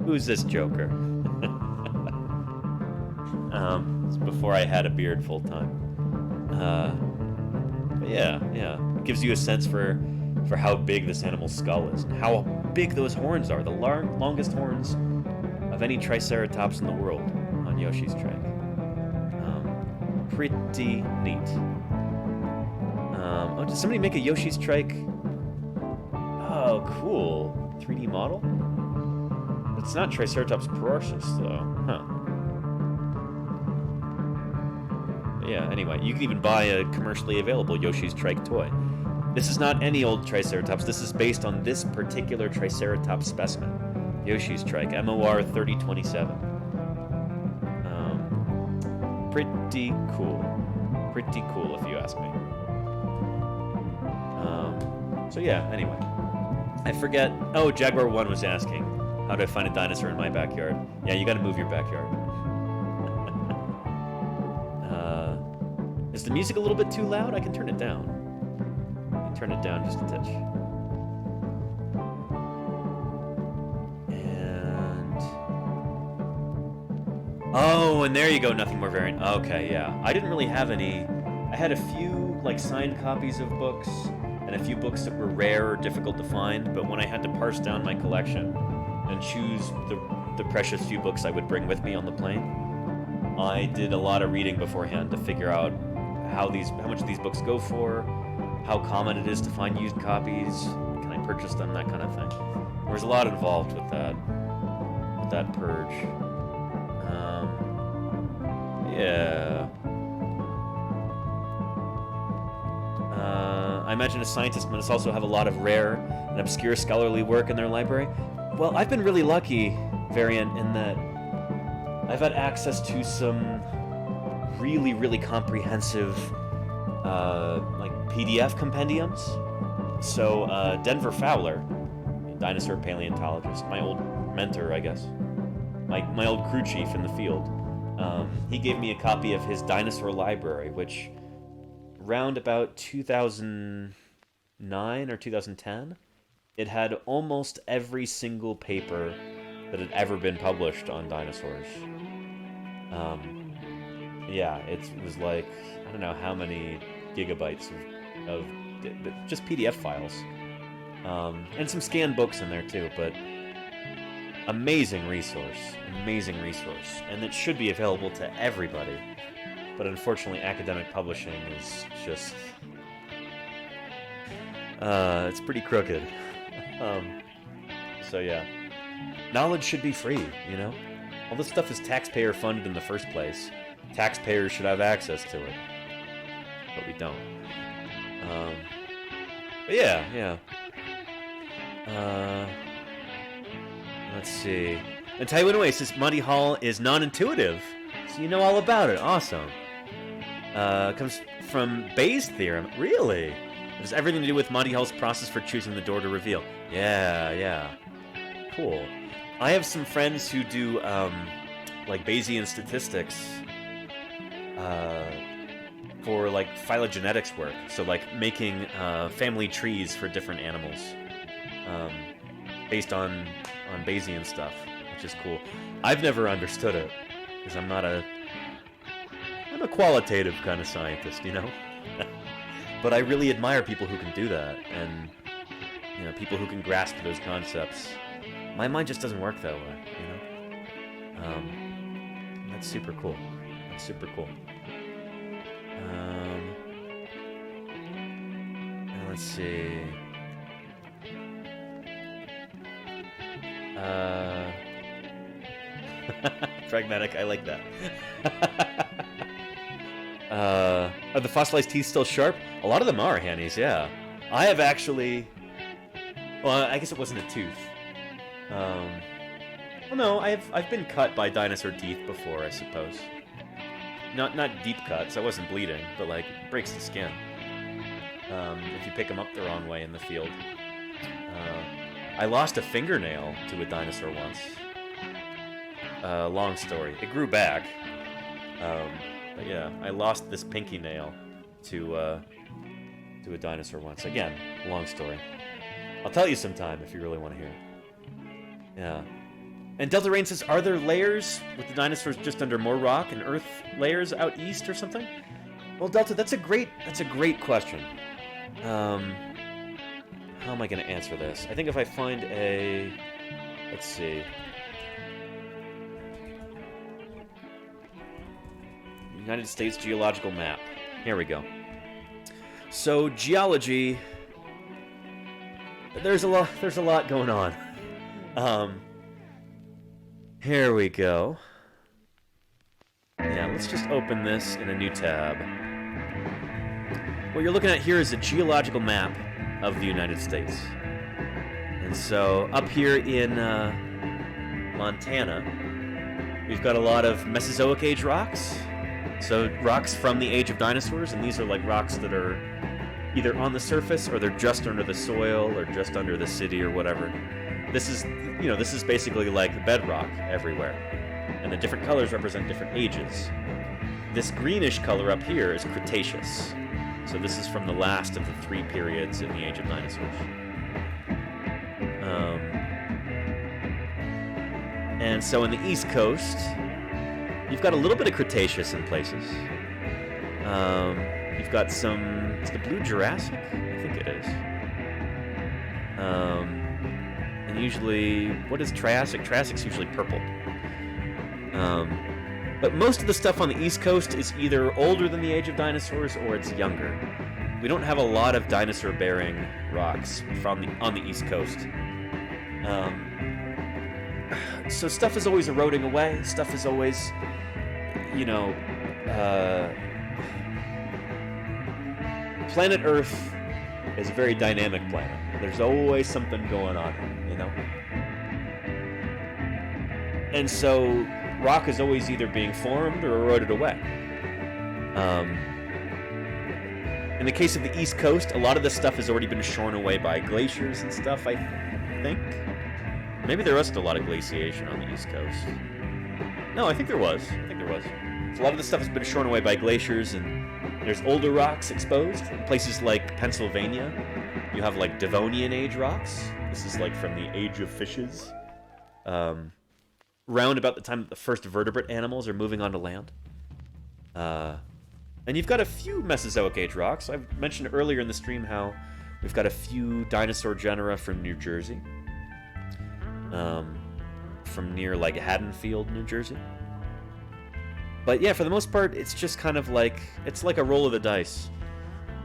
who's this Joker? It's before I had a beard full-time. But yeah. It gives you a sense for how big this animal's skull is, and how big those horns are. The longest horns of any Triceratops in the world on Yoshi's Trike. Pretty neat. Oh, did somebody make a Yoshi's Trike? Oh, cool. 3D model? It's not Triceratops prorsus, though. Huh. Yeah, anyway, you can even buy a commercially available Yoshi's Trike toy. This is not any old Triceratops. This is based on this particular Triceratops specimen. Yoshi's Trike, MOR 3027. Pretty cool. Pretty cool, if you ask me. So yeah, anyway. I forget... Oh, Jaguar 1 was asking, how do I find a dinosaur in my backyard? Yeah, you gotta move your backyard. Is the music a little bit too loud? I can turn it down. I can turn it down just a touch. And... Oh, and there you go, nothing more variant. Okay, yeah. I didn't really have any... I had a few, like, signed copies of books, and a few books that were rare or difficult to find, but when I had to parse down my collection and choose the precious few books I would bring with me on the plane, I did a lot of reading beforehand to figure out how much these books go for, how common it is to find used copies, can I purchase them, that kind of thing. There was a lot involved with that purge. Yeah. I imagine a scientist must also have a lot of rare and obscure scholarly work in their library. Well, I've been really lucky, Variant, in that I've had access to some really, really comprehensive like PDF compendiums. So Denver Fowler, dinosaur paleontologist, my old mentor, I guess, my old crew chief in the field, he gave me a copy of his dinosaur library, which round about 2009 or 2010, it had almost every single paper that had ever been published on dinosaurs. Yeah, it was like, I don't know how many gigabytes of just PDF files. And some scanned books in there too, but amazing resource. And it should be available to everybody. But unfortunately, academic publishing is just... it's pretty crooked. So yeah. Knowledge should be free, you know? All this stuff is taxpayer funded in the first place. Taxpayers should have access to it. But we don't. But yeah. Let's see. And Taiwan Oasis, Muddy Hall is non-intuitive. So you know all about it. Awesome. Comes from Bayes' theorem. Really? It has everything to do with Monty Hall's process for choosing the door to reveal. Yeah. Cool. I have some friends who do, like, Bayesian statistics, for, like, phylogenetics work. So, like, making, family trees for different animals, based on Bayesian stuff, which is cool. I've never understood it, because I'm a qualitative kind of scientist, you know? But I really admire people who can do that, and, you know, people who can grasp those concepts. My mind just doesn't work that way, you know? That's super cool. Let's see. Pragmatic, I like that. Are the fossilized teeth still sharp? A lot of them are, Hannies, yeah. I have actually... Well, I guess it wasn't a tooth. Well, no, I've been cut by dinosaur teeth before, I suppose. Not deep cuts, I wasn't bleeding, but, like, it breaks the skin. If you pick them up the wrong way in the field. I lost a fingernail to a dinosaur once. Long story. It grew back. But yeah, I lost this pinky nail to a dinosaur once. Again, long story. I'll tell you sometime if you really want to hear. Yeah. And Delta Rain says, are there layers with the dinosaurs just under more rock and earth layers out east or something? Well, Delta, that's a great question. How am I going to answer this? I think if I find a... Let's see. United States geological map. Here we go. So, geology... There's a lot going on. Here we go. Yeah, let's just open this in a new tab. What you're looking at here is a geological map of the United States. And so, up here in Montana, we've got a lot of Mesozoic age rocks. So, rocks from the age of dinosaurs, and these are like rocks that are either on the surface or they're just under the soil or just under the city or whatever. This is basically like bedrock everywhere. And the different colors represent different ages. This greenish color up here is Cretaceous. So this is from the last of the 3 periods in the age of dinosaurs. And so in the East Coast, you've got a little bit of Cretaceous in places. You've got some... Is the blue Jurassic? I think it is. And usually... What is Triassic? Triassic's usually purple. But most of the stuff on the East Coast is either older than the age of dinosaurs or it's younger. We don't have a lot of dinosaur-bearing rocks on the East Coast. So stuff is always eroding away. Stuff is always, planet Earth is a very dynamic planet. There's always something going on, And so rock is always either being formed or eroded away. In the case of the East Coast, a lot of this stuff has already been shorn away by glaciers and stuff, I think. Maybe there wasn't a lot of glaciation on the East Coast. No, I think there was. So a lot of this stuff has been shorn away by glaciers, and there's older rocks exposed. In places like Pennsylvania, you have like Devonian age rocks. This is like from the age of fishes. Round about the time that the first vertebrate animals are moving onto land. And you've got a few Mesozoic age rocks. I've mentioned earlier in the stream how we've got a few dinosaur genera from New Jersey. From near like Haddonfield, New Jersey. But yeah, for the most part, it's just kind of like, it's like a roll of the dice,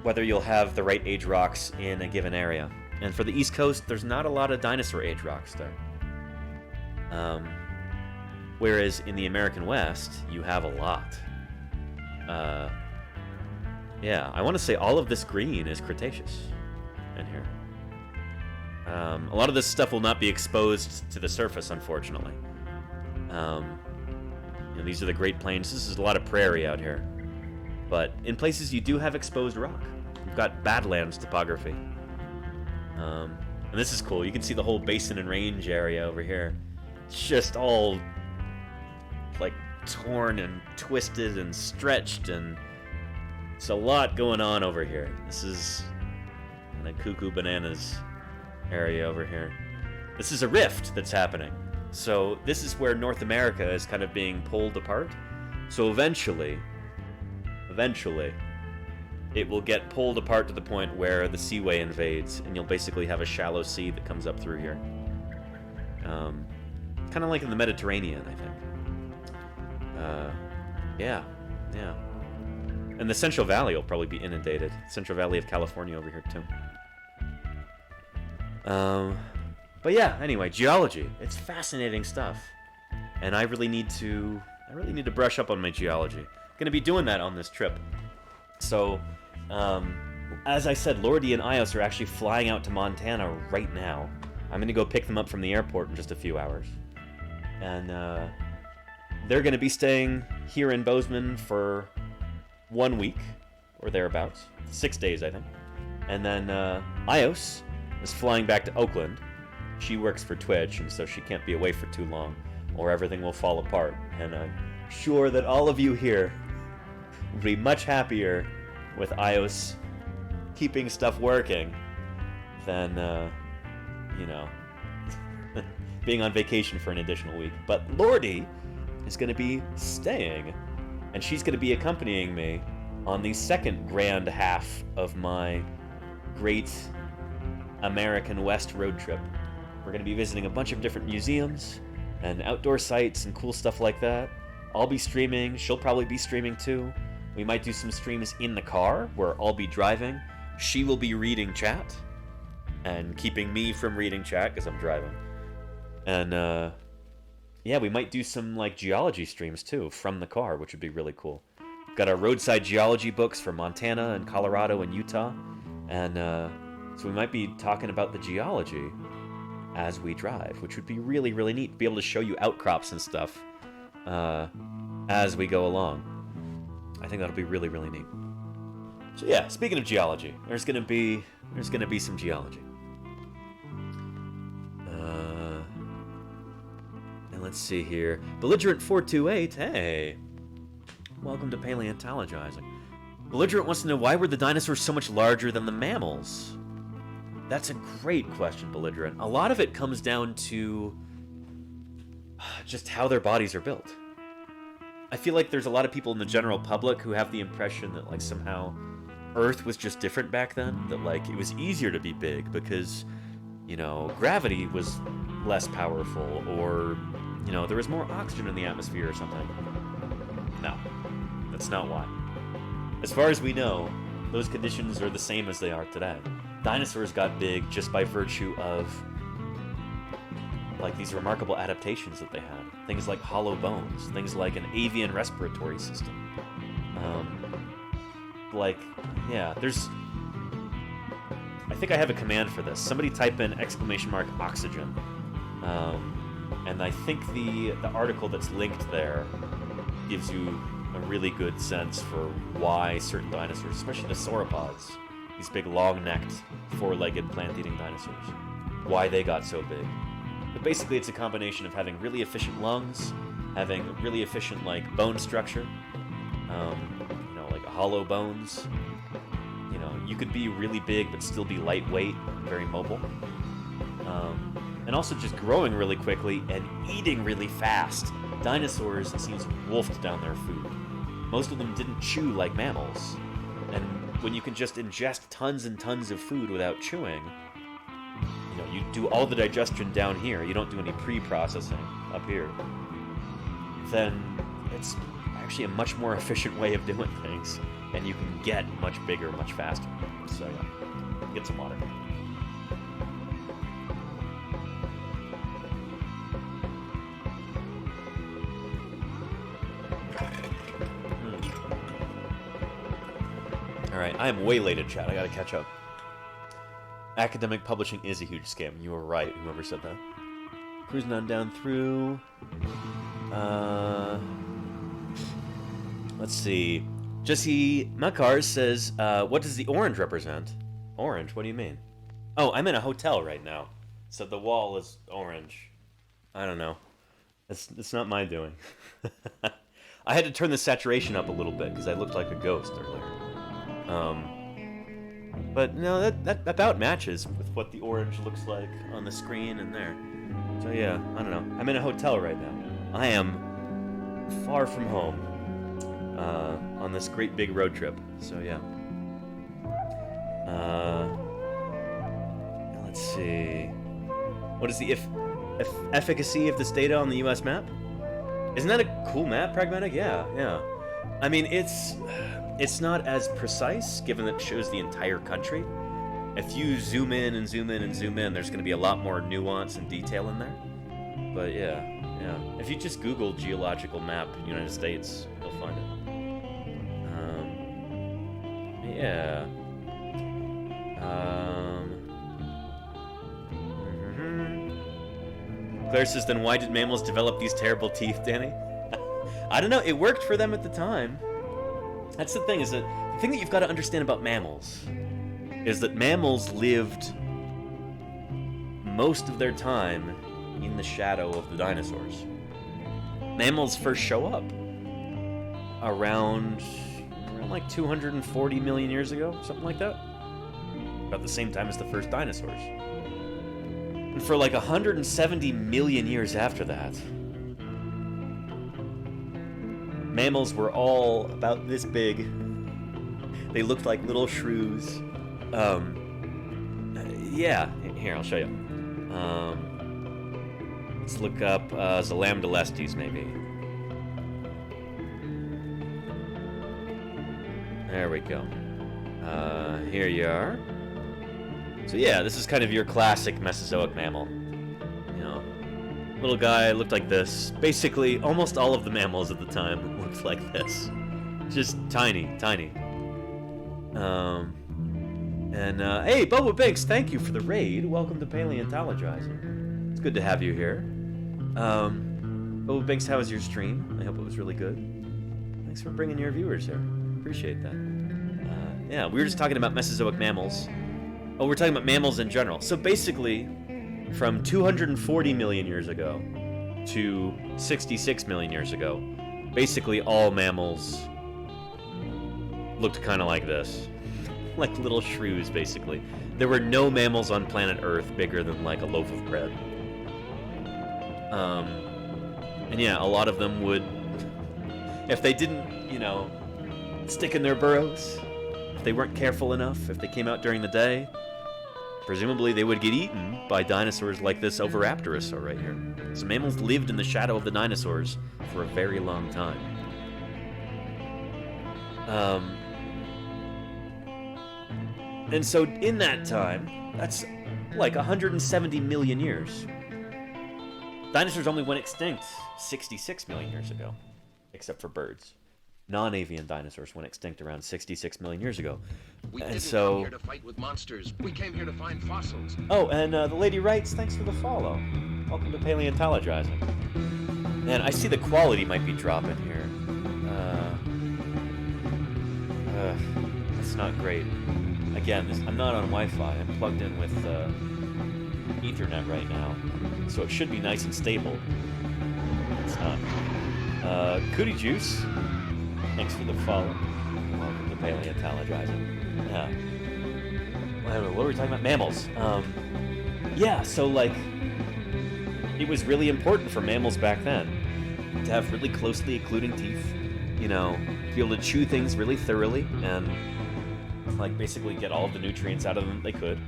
whether you'll have the right age rocks in a given area. And for the East Coast, there's not a lot of dinosaur age rocks there. Whereas in the American West, you have a lot. Yeah, I want to say all of this green is Cretaceous in here. A lot of this stuff will not be exposed to the surface, unfortunately. These are the Great Plains. This is a lot of prairie out here. But in places you do have exposed rock. You've got Badlands topography. And this is cool. You can see the whole basin and range area over here. It's just all like torn and twisted and stretched, and it's a lot going on over here. This is the cuckoo bananas area over here. This is a rift that's happening. So this is where North America is kind of being pulled apart. So eventually, it will get pulled apart to the point where the seaway invades, and you'll basically have a shallow sea that comes up through here. Kind of like in the Mediterranean, I think. Yeah. And the Central Valley will probably be inundated. Central Valley of California over here, too. But yeah, anyway, geology. It's fascinating stuff. And I really need to brush up on my geology. going to be doing that on this trip. So, as I said, laurdee and iios are actually flying out to Montana right now. I'm going to go pick them up from the airport in just a few hours. And they're going to be staying here in Bozeman for 1 week, or thereabouts. 6 days, I think. And then iios is flying back to Oakland. She works for Twitch, and so she can't be away for too long, or everything will fall apart. And I'm sure that all of you here will be much happier with iios keeping stuff working than, you know, being on vacation for an additional week. But laurdee is going to be staying, and she's going to be accompanying me on the second grand half of my great American West road trip. We're going to be visiting a bunch of different museums and outdoor sites and cool stuff like that. I'll be streaming. She'll probably be streaming too. We might do some streams in the car where I'll be driving. She will be reading chat and keeping me from reading chat because I'm driving. And yeah, we might do some like geology streams too from the car, which would be really cool. Got our roadside geology books for Montana and Colorado and Utah. And so we might be talking about the geology as we drive, which would be really, really neat. Be able to show you outcrops and stuff as we go along. I think that'll be really, really neat. So yeah, speaking of geology, there's gonna be some geology. And let's see here. Belligerent 428, hey. Welcome to Paleontologizing. Belligerent wants to know, why were the dinosaurs so much larger than the mammals? That's a great question, Belligerent. A lot of it comes down to just how their bodies are built. I feel like there's a lot of people in the general public who have the impression that like somehow Earth was just different back then, that like it was easier to be big because, you know, gravity was less powerful, or, you know, there was more oxygen in the atmosphere or something. No, that's not why. As far as we know, those conditions are the same as they are today. Dinosaurs got big just by virtue of like these remarkable adaptations that they had. Things like hollow bones, things like an avian respiratory system. Like, yeah, there's... I think I have a command for this. Somebody type in !oxygen. And I think the article that's linked there gives you a really good sense for why certain dinosaurs, especially the sauropods, these big long-necked, four-legged plant-eating dinosaurs, why they got so big. But basically it's a combination of having really efficient lungs, having really efficient like bone structure, you know, like hollow bones. You know, you could be really big but still be lightweight, very mobile. And also just growing really quickly and eating really fast. Dinosaurs, it seems, wolfed down their food. Most of them didn't chew like mammals. And when you can just ingest tons and tons of food without chewing, you know, you do all the digestion down here, you don't do any pre-processing up here, then it's actually a much more efficient way of doing things, and you can get much bigger, much faster. So yeah, get some water. Alright, I am way late in chat. I gotta catch up. Academic publishing is a huge scam. You were right, whoever said that. Cruising on down through. Let's see. Jesse Makar says, what does the orange represent? Orange? What do you mean? Oh, I'm in a hotel right now. So the wall is orange. I don't know. It's not my doing. I had to turn the saturation up a little bit because I looked like a ghost earlier. But no, that about matches with what the orange looks like on the screen and there. So yeah, I don't know. I'm in a hotel right now. I am far from home on this great big road trip. So yeah. Let's see. What is the efficacy of this data on the U.S. map? Isn't that a cool map, Pragmatic? Yeah. I mean, it's not as precise, given that it shows the entire country. If you zoom in and zoom in and zoom in, there's going to be a lot more nuance and detail in there. But yeah. If you just Google geological map United States, you'll find it. Yeah. Claire says, then why did mammals develop these terrible teeth, Danny? I don't know. It worked for them at the time. That's the thing, is that the thing that you've got to understand about mammals is that mammals lived most of their time in the shadow of the dinosaurs. Mammals first show up around like 240 million years ago, something like that. About the same time as the first dinosaurs. And for like 170 million years after that, mammals were all about this big. They looked like little shrews. Yeah, here, I'll show you. Let's look up Zalamdalestes, maybe. There we go. Here you are. So yeah, this is kind of your classic Mesozoic mammal. You know, little guy looked like this. Basically, almost all of the mammals at the time looked like this. Just tiny, tiny. Hey, Boba Binks, thank you for the raid. Welcome to Paleontologizing. It's good to have you here. Boba Binks, how was your stream? I hope it was really good. Thanks for bringing your viewers here. Appreciate that. Yeah, we were just talking about Mesozoic mammals. Oh, we're talking about mammals in general. So basically, from 240 million years ago to 66 million years ago, basically all mammals looked kind of like this. Like little shrews, basically. There were no mammals on planet Earth bigger than like a loaf of bread. And yeah, a lot of them would, if they didn't, you know, stick in their burrows, if they weren't careful enough, if they came out during the day, presumably they would get eaten by dinosaurs like this Oviraptorosaur right here. So mammals lived in the shadow of the dinosaurs for a very long time. And so in that time, that's like 170 million years. Dinosaurs only went extinct 66 million years ago, except for birds. Non-avian dinosaurs went extinct around 66 million years ago. We didn't come here to fight with monsters. We came here to find fossils. Oh, and the lady writes, thanks for the follow. Welcome to Paleontologizing. Man, I see the quality might be dropping here. It's not great. Again, I'm not on Wi-Fi. I'm plugged in with Ethernet right now, so it should be nice and stable. It's not. Cootie Juice, thanks for the follow. Welcome to Paleontologizing. Yeah. What were we talking about? Mammals. Yeah, so like, it was really important for mammals back then to have really closely occluding teeth, you know, to be able to chew things really thoroughly and like basically get all of the nutrients out of them that they could.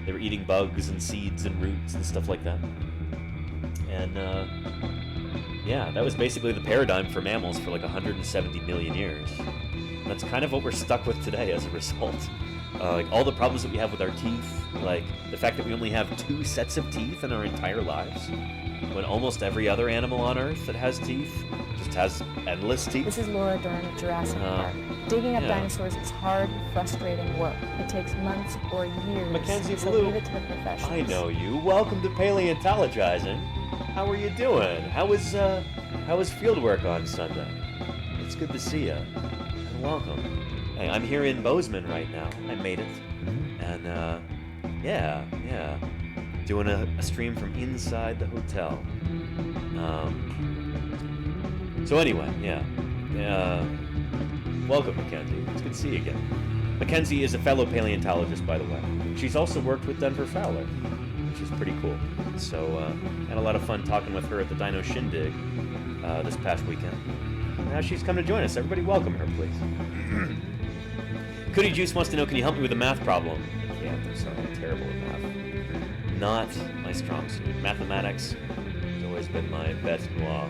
They were eating bugs and seeds and roots and stuff like that. And yeah, that was basically the paradigm for mammals for like 170 million years. And that's kind of what we're stuck with today as a result. Like all the problems that we have with our teeth, like the fact that we only have 2 sets of teeth in our entire lives, when almost every other animal on Earth that has teeth just has endless teeth. This is Laura Dern at Jurassic Park. Digging up dinosaurs is hard, frustrating work. It takes months or years, Mackenzie so Blue, leave it to the professionals. I know you. Welcome to Paleontologizing. How are you doing? How was fieldwork on Sunday? It's good to see you. And welcome. Hey, I'm here in Bozeman right now. I made it. And yeah. Doing a stream from inside the hotel. So anyway, yeah. Welcome, Mackenzie. It's good to see you again. Mackenzie is a fellow paleontologist, by the way. She's also worked with Denver Fowler, which is pretty cool. So, had a lot of fun talking with her at the Dino Shindig this past weekend. Now she's come to join us. Everybody welcome her, please. Cootie Juice wants to know, can you help me with a math problem? Yeah, I'm sorry, I'm terrible at math. Not my strong suit. Mathematics has always been my bête noire.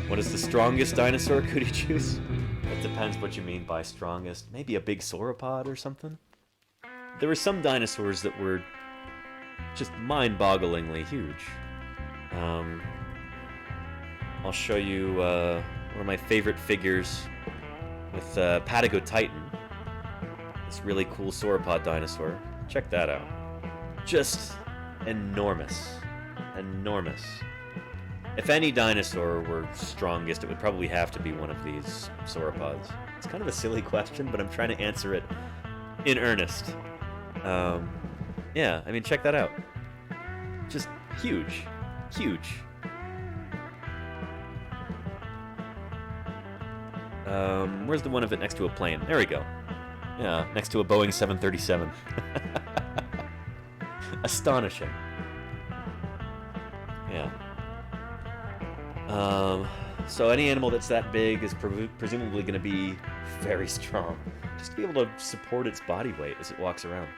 What is the strongest dinosaur, Cootie Juice? It depends what you mean by strongest. Maybe a big sauropod or something? There were some dinosaurs that were just mind-bogglingly huge. I'll show you one of my favorite figures with Patagotitan. This really cool sauropod dinosaur. Check that out. Just enormous. Enormous. If any dinosaur were strongest, it would probably have to be one of these sauropods. It's kind of a silly question, but I'm trying to answer it in earnest. Yeah, I mean, check that out. Just huge. Huge. Where's the one of it next to a plane? There we go. Yeah, next to a Boeing 737. Astonishing. Yeah. So any animal that's that big is presumably going to be very strong. Just to be able to support its body weight as it walks around.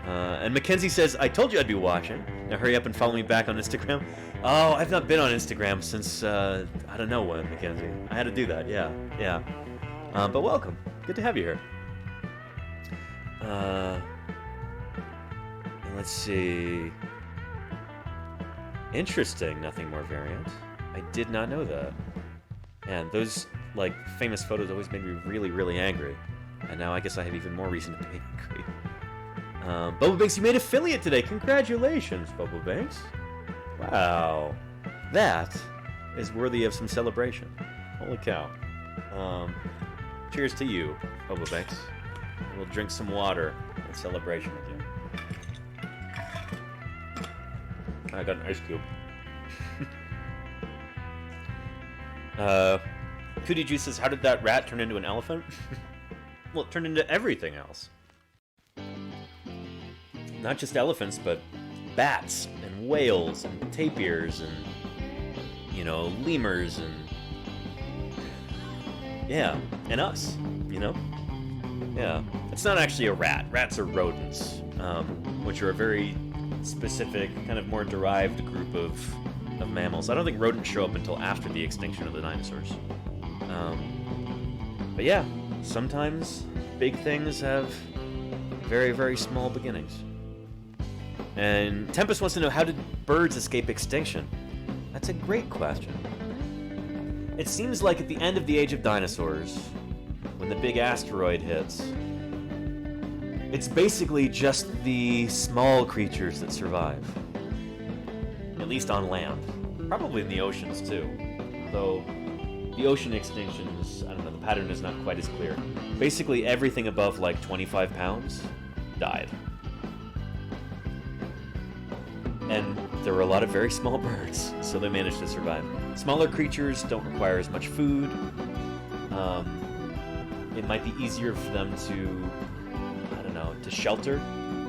And Mackenzie says, I told you I'd be watching. Now hurry up and follow me back on Instagram. Oh, I've not been on Instagram since, I don't know when, Mackenzie. I had to do that, yeah. But welcome. Good to have you here. Let's see. Interesting, nothing more variant. I did not know that. Man, those, like, famous photos always made me really, really angry. And now I guess I have even more reason to be angry. Boba Banks, you made affiliate today. Congratulations, Boba Banks. Wow. That is worthy of some celebration. Holy cow. Cheers to you, Boba Banks. We'll drink some water in celebration with you. I got an ice cube. Cootie Juice says, how did that rat turn into an elephant? Well, it turned into everything else. Not just elephants, but bats and whales and tapirs and, you know, lemurs and... Yeah, and us, you know? Yeah. It's not actually a rat. Rats are rodents, which are a very specific, kind of more derived group of mammals. I don't think rodents show up until after the extinction of the dinosaurs. But yeah, sometimes big things have very, very small beginnings. And Tempest wants to know, how did birds escape extinction? That's a great question. It seems like at the end of the age of dinosaurs, when the big asteroid hits, it's basically just the small creatures that survive. At least on land. Probably in the oceans too. Though the ocean extinctions, I don't know, the pattern is not quite as clear. Basically everything above like 25 pounds died. And there were a lot of very small birds, so they managed to survive. Smaller creatures don't require as much food. It might be easier for them to, I don't know, to shelter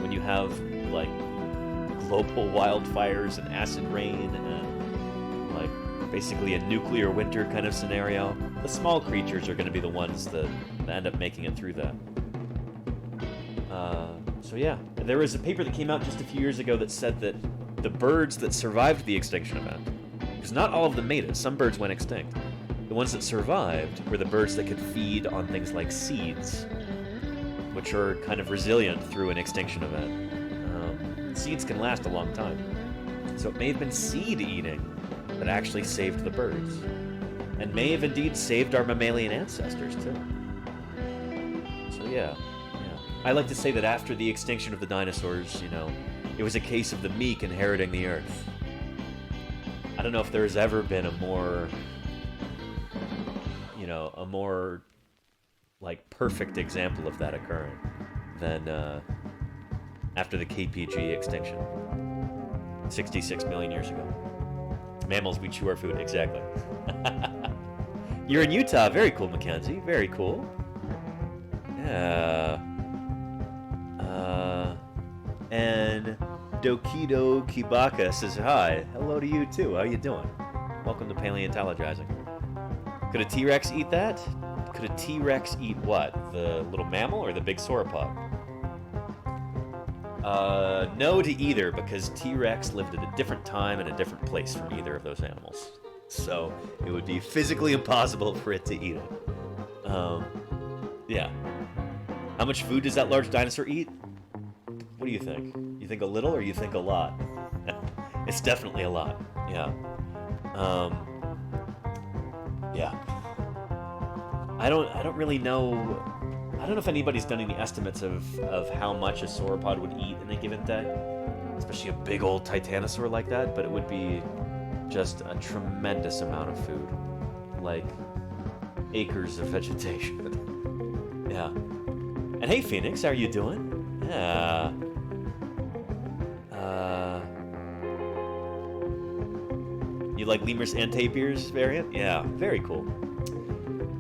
when you have, like, global wildfires and acid rain and, like, basically a nuclear winter kind of scenario. The small creatures are going to be the ones that end up making it through that. So yeah, there was a paper that came out just a few years ago that said that the birds that survived the extinction event, because not all of them made it, some birds went extinct. The ones that survived were the birds that could feed on things like seeds, which are kind of resilient through an extinction event. Seeds can last a long time. So it may have been seed eating that actually saved the birds, and may have indeed saved our mammalian ancestors too. So yeah. I like to say that after the extinction of the dinosaurs, you know, it was a case of the meek inheriting the earth. I don't know if there's ever been a more, you know, a more, like, perfect example of that occurring than after the KPG extinction 66 million years ago. Mammals, we chew our food, exactly. You're in Utah, very cool, Mackenzie, very cool. Yeah. And Dokido Kibaka says hi. Hello to you too. How you doing? Welcome to Paleontologizing. Could a T-Rex eat that? Could a T-Rex eat what? The little mammal or the big sauropod? No to either, because T-Rex lived at a different time and a different place from either of those animals. So it would be physically impossible for it to eat it. Yeah. How much food does that large dinosaur eat? What do you think? You think a little or you think a lot? It's definitely a lot. Yeah. Yeah. I don't really know. I don't know if anybody's done any estimates of how much a sauropod would eat in a given day, especially a big old titanosaur like that. But it would be just a tremendous amount of food, like acres of vegetation. Yeah. And hey, Phoenix, how are you doing? Yeah. You like lemurs and tapirs variant? Yeah, very cool.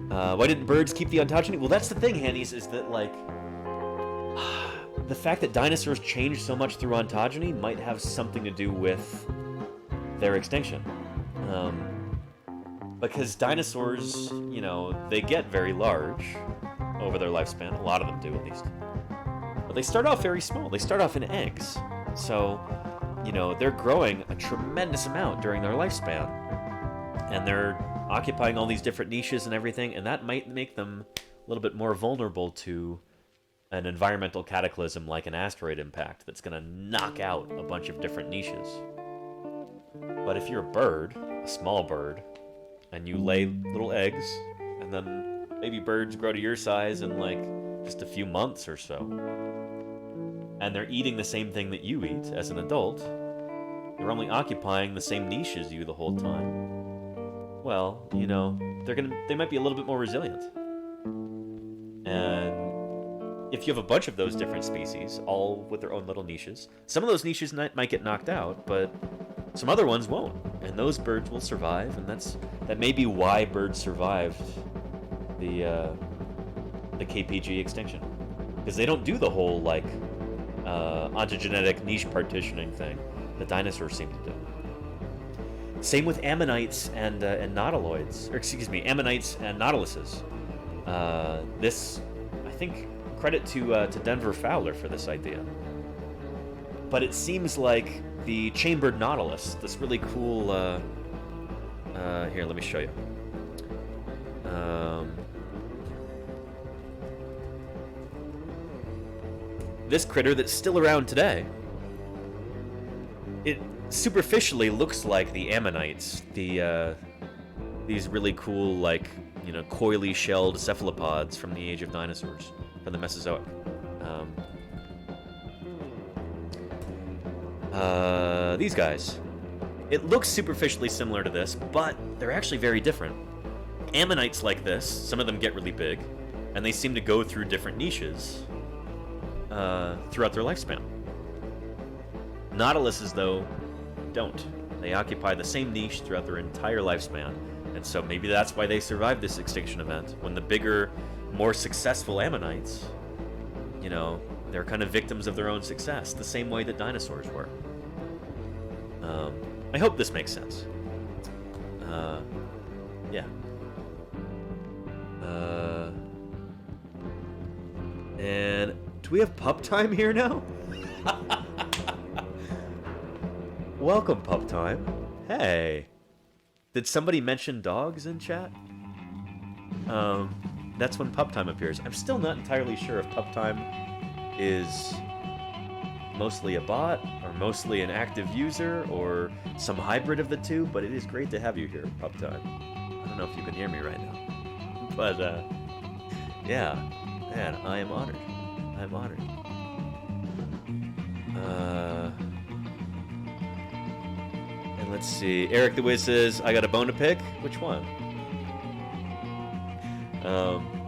Why didn't birds keep the ontogeny? Well, that's the thing, Hannies, is that, like, the fact that dinosaurs changed so much through ontogeny might have something to do with their extinction. Because dinosaurs, you know, they get very large over their lifespan. A lot of them do, at least. But they start off very small. They start off in eggs. So, you know, they're growing a tremendous amount during their lifespan. And they're occupying all these different niches and everything, and that might make them a little bit more vulnerable to an environmental cataclysm like an asteroid impact that's going to knock out a bunch of different niches. But if you're a bird, a small bird, and you lay little eggs, and then baby birds grow to your size in like just a few months or so, and they're eating the same thing that you eat as an adult, they're only occupying the same niche as you the whole time. Well, you know, they might be a little bit more resilient. And if you have a bunch of those different species, all with their own little niches, some of those niches might get knocked out, but some other ones won't. And those birds will survive, and that may be why birds survived the KPG extinction. Because they don't do the whole, like, ontogenetic niche partitioning thing that dinosaurs seem to do. Same with ammonites and nautiloids, or excuse me, ammonites and nautiluses. This, I think, credit to Denver Fowler for this idea. But it seems like the chambered nautilus, this really cool. Here, let me show you. This critter that's still around today. It superficially looks like the ammonites, these really cool, like, you know, coily shelled cephalopods from the age of dinosaurs, from the Mesozoic. These guys. It looks superficially similar to this, but they're actually very different. Ammonites like this, some of them get really big, and they seem to go through different niches throughout their lifespan. Nautiluses, though, don't. They occupy the same niche throughout their entire lifespan, and so maybe that's why they survived this extinction event. When the bigger, more successful ammonites, you know, they're kind of victims of their own success, the same way that dinosaurs were. I hope this makes sense. Yeah. And do we have pup time here now? Welcome, pup time. Hey. Did somebody mention dogs in chat? That's when pup time appears. I'm still not entirely sure if pup time is mostly a bot, or mostly an active user, or some hybrid of the two, but it is great to have you here, pup time. I don't know if you can hear me right now. But, yeah. Man, I am honored. I'm honored. And let's see. Eric the Wiz says, I got a bone to pick. Which one?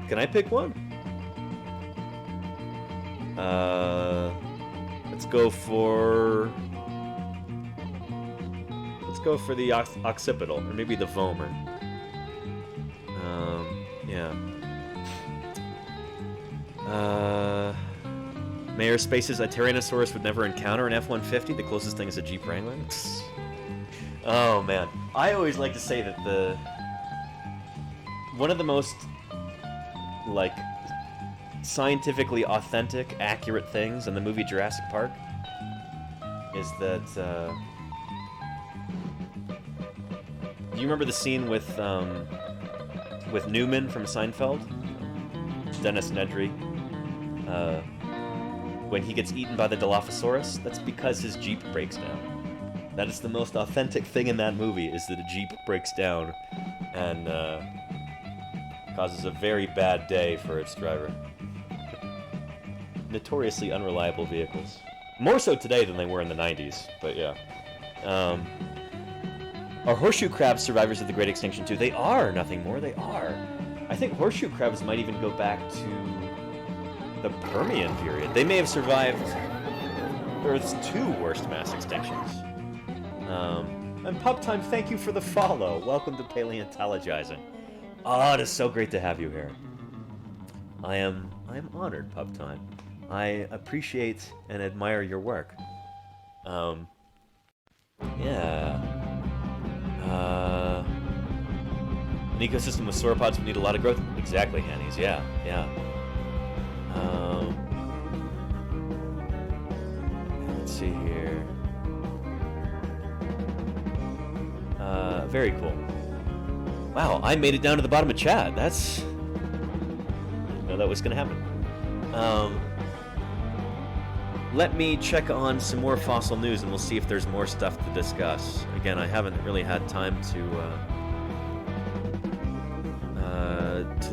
Can I pick one? Let's go for the occipital, or maybe the vomer. Yeah. Mayor Spaces, a Tyrannosaurus would never encounter an F-150. The closest thing is a Jeep Wrangler. Oh man, I always like to say that one of the most, like, scientifically authentic, accurate things in the movie Jurassic Park is that, do you remember the scene with Newman from Seinfeld? Dennis Nedry. When he gets eaten by the Dilophosaurus, that's because his Jeep breaks down. That is the most authentic thing in that movie, is that a Jeep breaks down and causes a very bad day for its driver. Notoriously unreliable vehicles. More so today than they were in the 90s, but yeah. Are horseshoe crabs survivors of the Great Extinction too? They are, nothing more, they are. I think horseshoe crabs might even go back to the Permian period. They may have survived Earth's 2 worst mass extinctions. And Pup Time, thank you for the follow. Welcome to Paleontologizing. Oh, it is so great to have you here. I am honored, Pup Time. I appreciate and admire your work. Yeah. An ecosystem with sauropods would need a lot of growth. Exactly, Hannies. Yeah, yeah. Let's see here. Very cool. Wow, I made it down to the bottom of chat. That's... I didn't know that was going to happen. Let me check on some more fossil news and we'll see if there's more stuff to discuss. Again, I haven't really had time to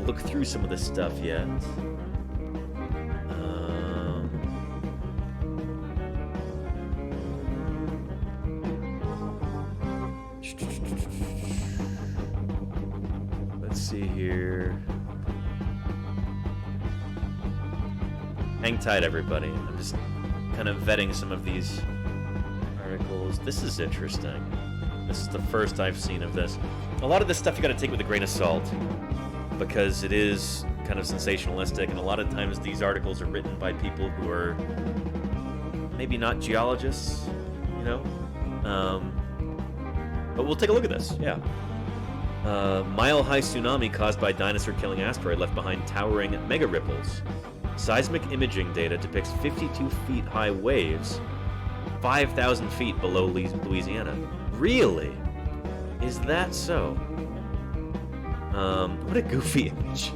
look through some of this stuff yet. Let's see here. Hang tight, everybody. I'm just kind of vetting some of these articles. This is interesting. This is the first I've seen of this. A lot of this stuff you got to take with a grain of salt because it is kind of sensationalistic, and a lot of times these articles are written by people who are maybe not geologists, you know? But we'll take a look at this, yeah. Mile-high tsunami caused by dinosaur-killing asteroid left behind towering mega ripples. Seismic imaging data depicts 52 feet high waves 5,000 feet below Louisiana. Really? Is that so? What a goofy image.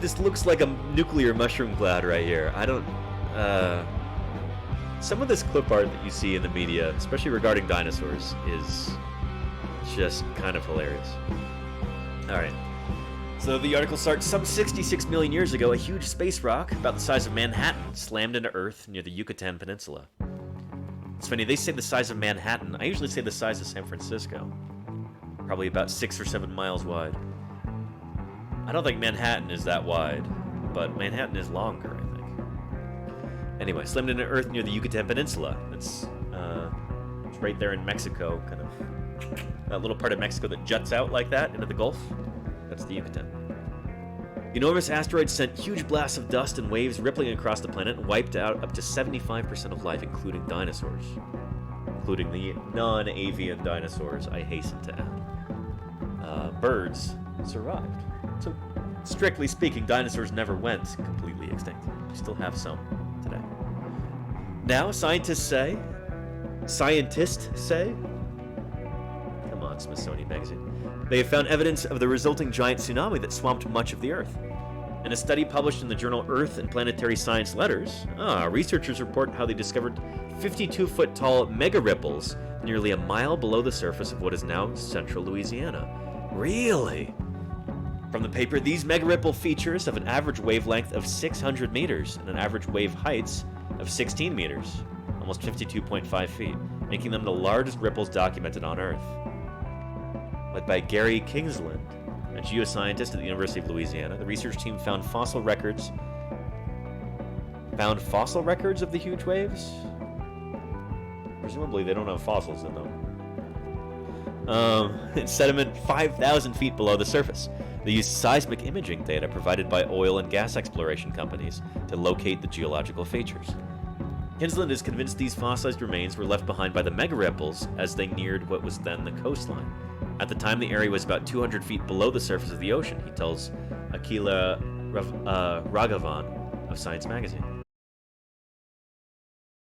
This looks like a nuclear mushroom cloud right here. I don't... some of this clip art that you see in the media, especially regarding dinosaurs, is just kind of hilarious. Alright. So the article starts, some 66 million years ago, a huge space rock about the size of Manhattan slammed into Earth near the Yucatan Peninsula. It's funny, they say the size of Manhattan. I usually say the size of San Francisco. Probably about 6 or 7 miles wide. I don't think Manhattan is that wide, but Manhattan is longer, I think. Anyway, slammed into Earth near the Yucatan Peninsula. It's right there in Mexico, kind of that little part of Mexico that juts out like that into the Gulf. That's the Yucatan. The enormous asteroid sent huge blasts of dust and waves rippling across the planet and wiped out up to 75% of life, including dinosaurs. Including the non-avian dinosaurs, I hasten to add. Birds survived. So, strictly speaking, dinosaurs never went completely extinct. We still have some today. Now, scientists say... Come on, Smithsonian Magazine. They have found evidence of the resulting giant tsunami that swamped much of the Earth. In a study published in the journal Earth and Planetary Science Letters, researchers report how they discovered 52-foot tall mega ripples nearly a mile below the surface of what is now central Louisiana. Really? From the paper, these mega ripple features have an average wavelength of 600 meters and an average wave heights of 16 meters, almost 52.5 feet, making them the largest ripples documented on Earth. Led by Gary Kingsland, a geoscientist at the University of Louisiana, the research team found fossil records of the huge waves? Presumably they don't have fossils in them. It's sediment 5,000 feet below the surface. They used seismic imaging data provided by oil and gas exploration companies to locate the geological features. Kinsland is convinced these fossilized remains were left behind by the mega ripples as they neared what was then the coastline. At the time, the area was about 200 feet below the surface of the ocean, he tells Akila Raghavan of Science Magazine.